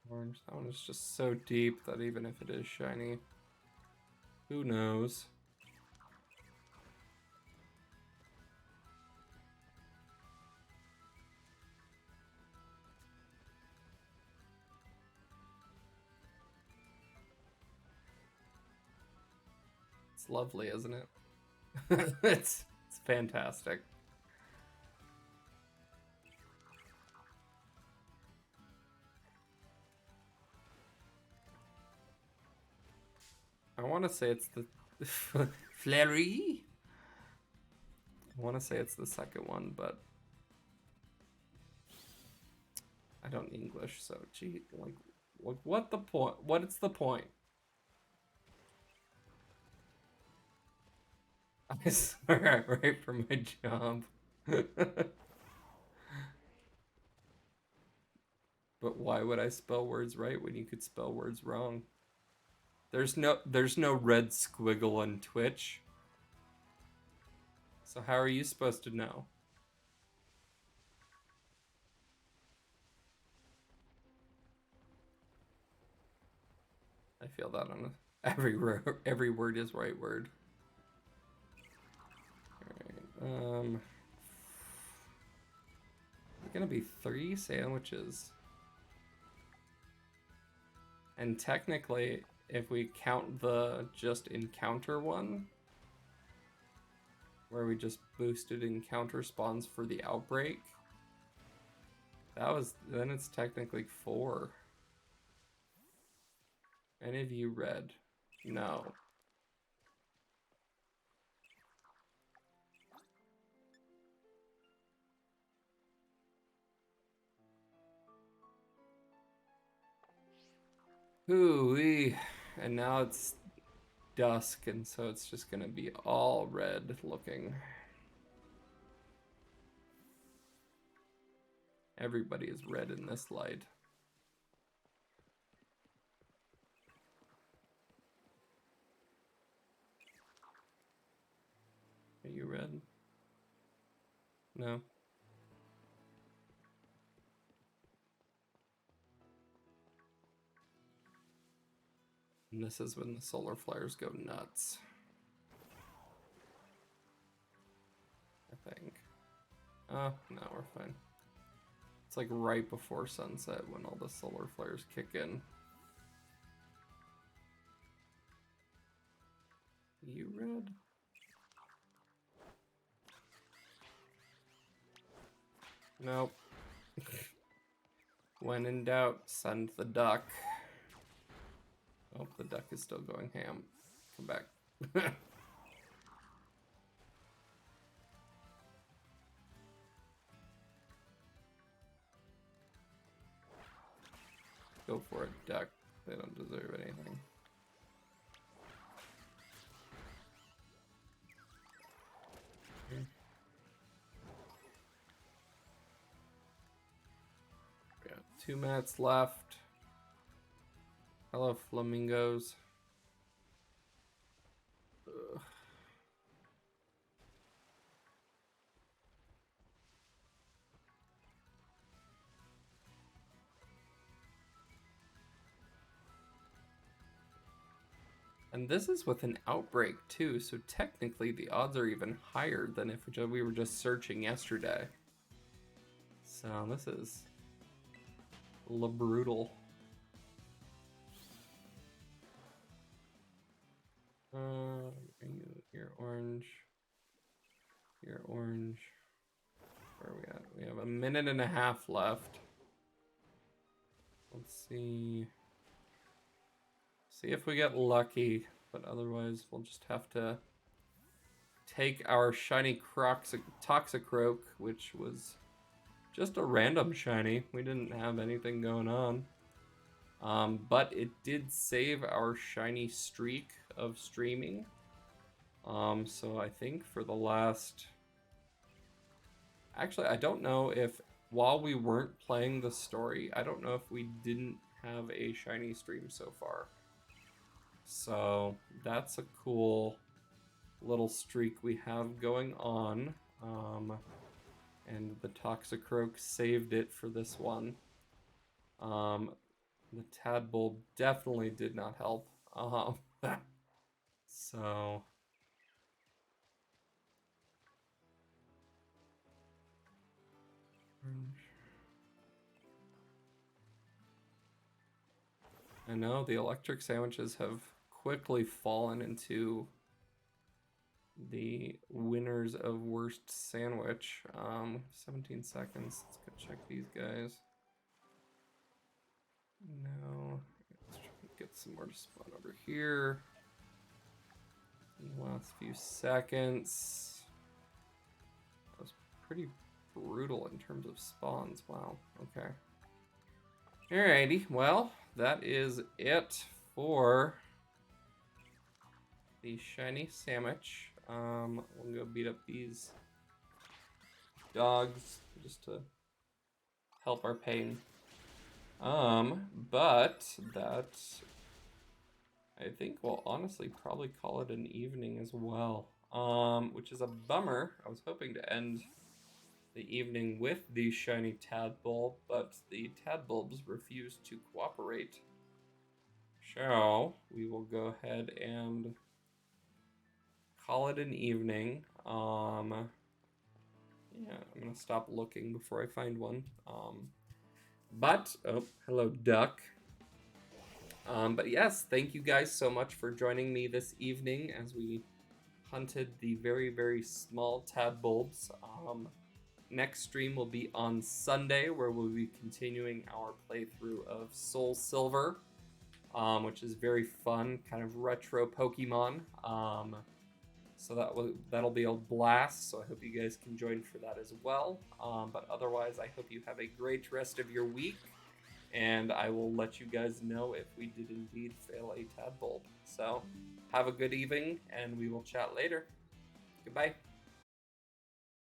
Orange, that one is just so deep that even if it is shiny, who knows? It's lovely, isn't it? it's fantastic. I want to say it's the Fleury. I want to say it's the second one, but I don't English, so gee, like what the point? What is the point? I swear I write for my job. But why would I spell words right when you could spell words wrong? There's no red squiggle on Twitch. So how are you supposed to know? I feel that on every word is right word. All right. Gonna be 3 sandwiches. And technically, if we count the just encounter one, where we just boosted encounter spawns for the outbreak, then it's technically 4. Any of you read? No. Ooh-wee. And now it's dusk, and so it's just gonna be all red looking. Everybody is red in this light. Are you red? No. And this is when the solar flares go nuts. I think. Oh, no, we're fine. It's like right before sunset when all the solar flares kick in. You red? Nope. When in doubt, send the duck. Oh, the duck is still going ham. Come back. Go for it, duck. They don't deserve anything. We got 2 mats left. Hello, flamingos. Ugh. And this is with an outbreak too, so technically the odds are even higher than if we were just searching yesterday. So this is brutal. You're orange. You're orange. Where are we at? We have a minute and a half left. Let's see. See if we get lucky, but otherwise we'll just have to take our shiny Toxicroak, which was just a random shiny. We didn't have anything going on. But it did save our shiny streak of streaming. So I think for the last... Actually, I don't know if while we weren't playing the story, I don't know if we didn't have a shiny stream so far. So that's a cool little streak we have going on. And the Toxicroak saved it for this one. The Tadbulb definitely did not help. So... I know the electric sandwiches have quickly fallen into the winners of worst sandwich. 17 seconds. Let's go check these guys. No. Let's try to get some more to spawn over here. In the last few seconds. That was pretty brutal in terms of spawns. Wow. Okay. Alrighty. Well, that is it for the shiny sandwich. We'll go beat up these dogs just to help our pain. But that, I think we'll honestly probably call it an evening as well. Which is a bummer. I was hoping to end the evening with the shiny Tadbulb, but the Tadbulbs refused to cooperate. So we will go ahead and call it an evening. Yeah, I'm gonna stop looking before I find one. But oh, hello, duck. But yes, thank you guys so much for joining me this evening as we hunted the very, very small Tadbulbs. Next stream will be on Sunday, where we'll be continuing our playthrough of Soul Silver, which is very fun, kind of retro Pokemon. So that'll be a blast. So I hope you guys can join for that as well. But otherwise, I hope you have a great rest of your week, and I will let you guys know if we did indeed fail a Tadbulb. So have a good evening, and we will chat later. Goodbye.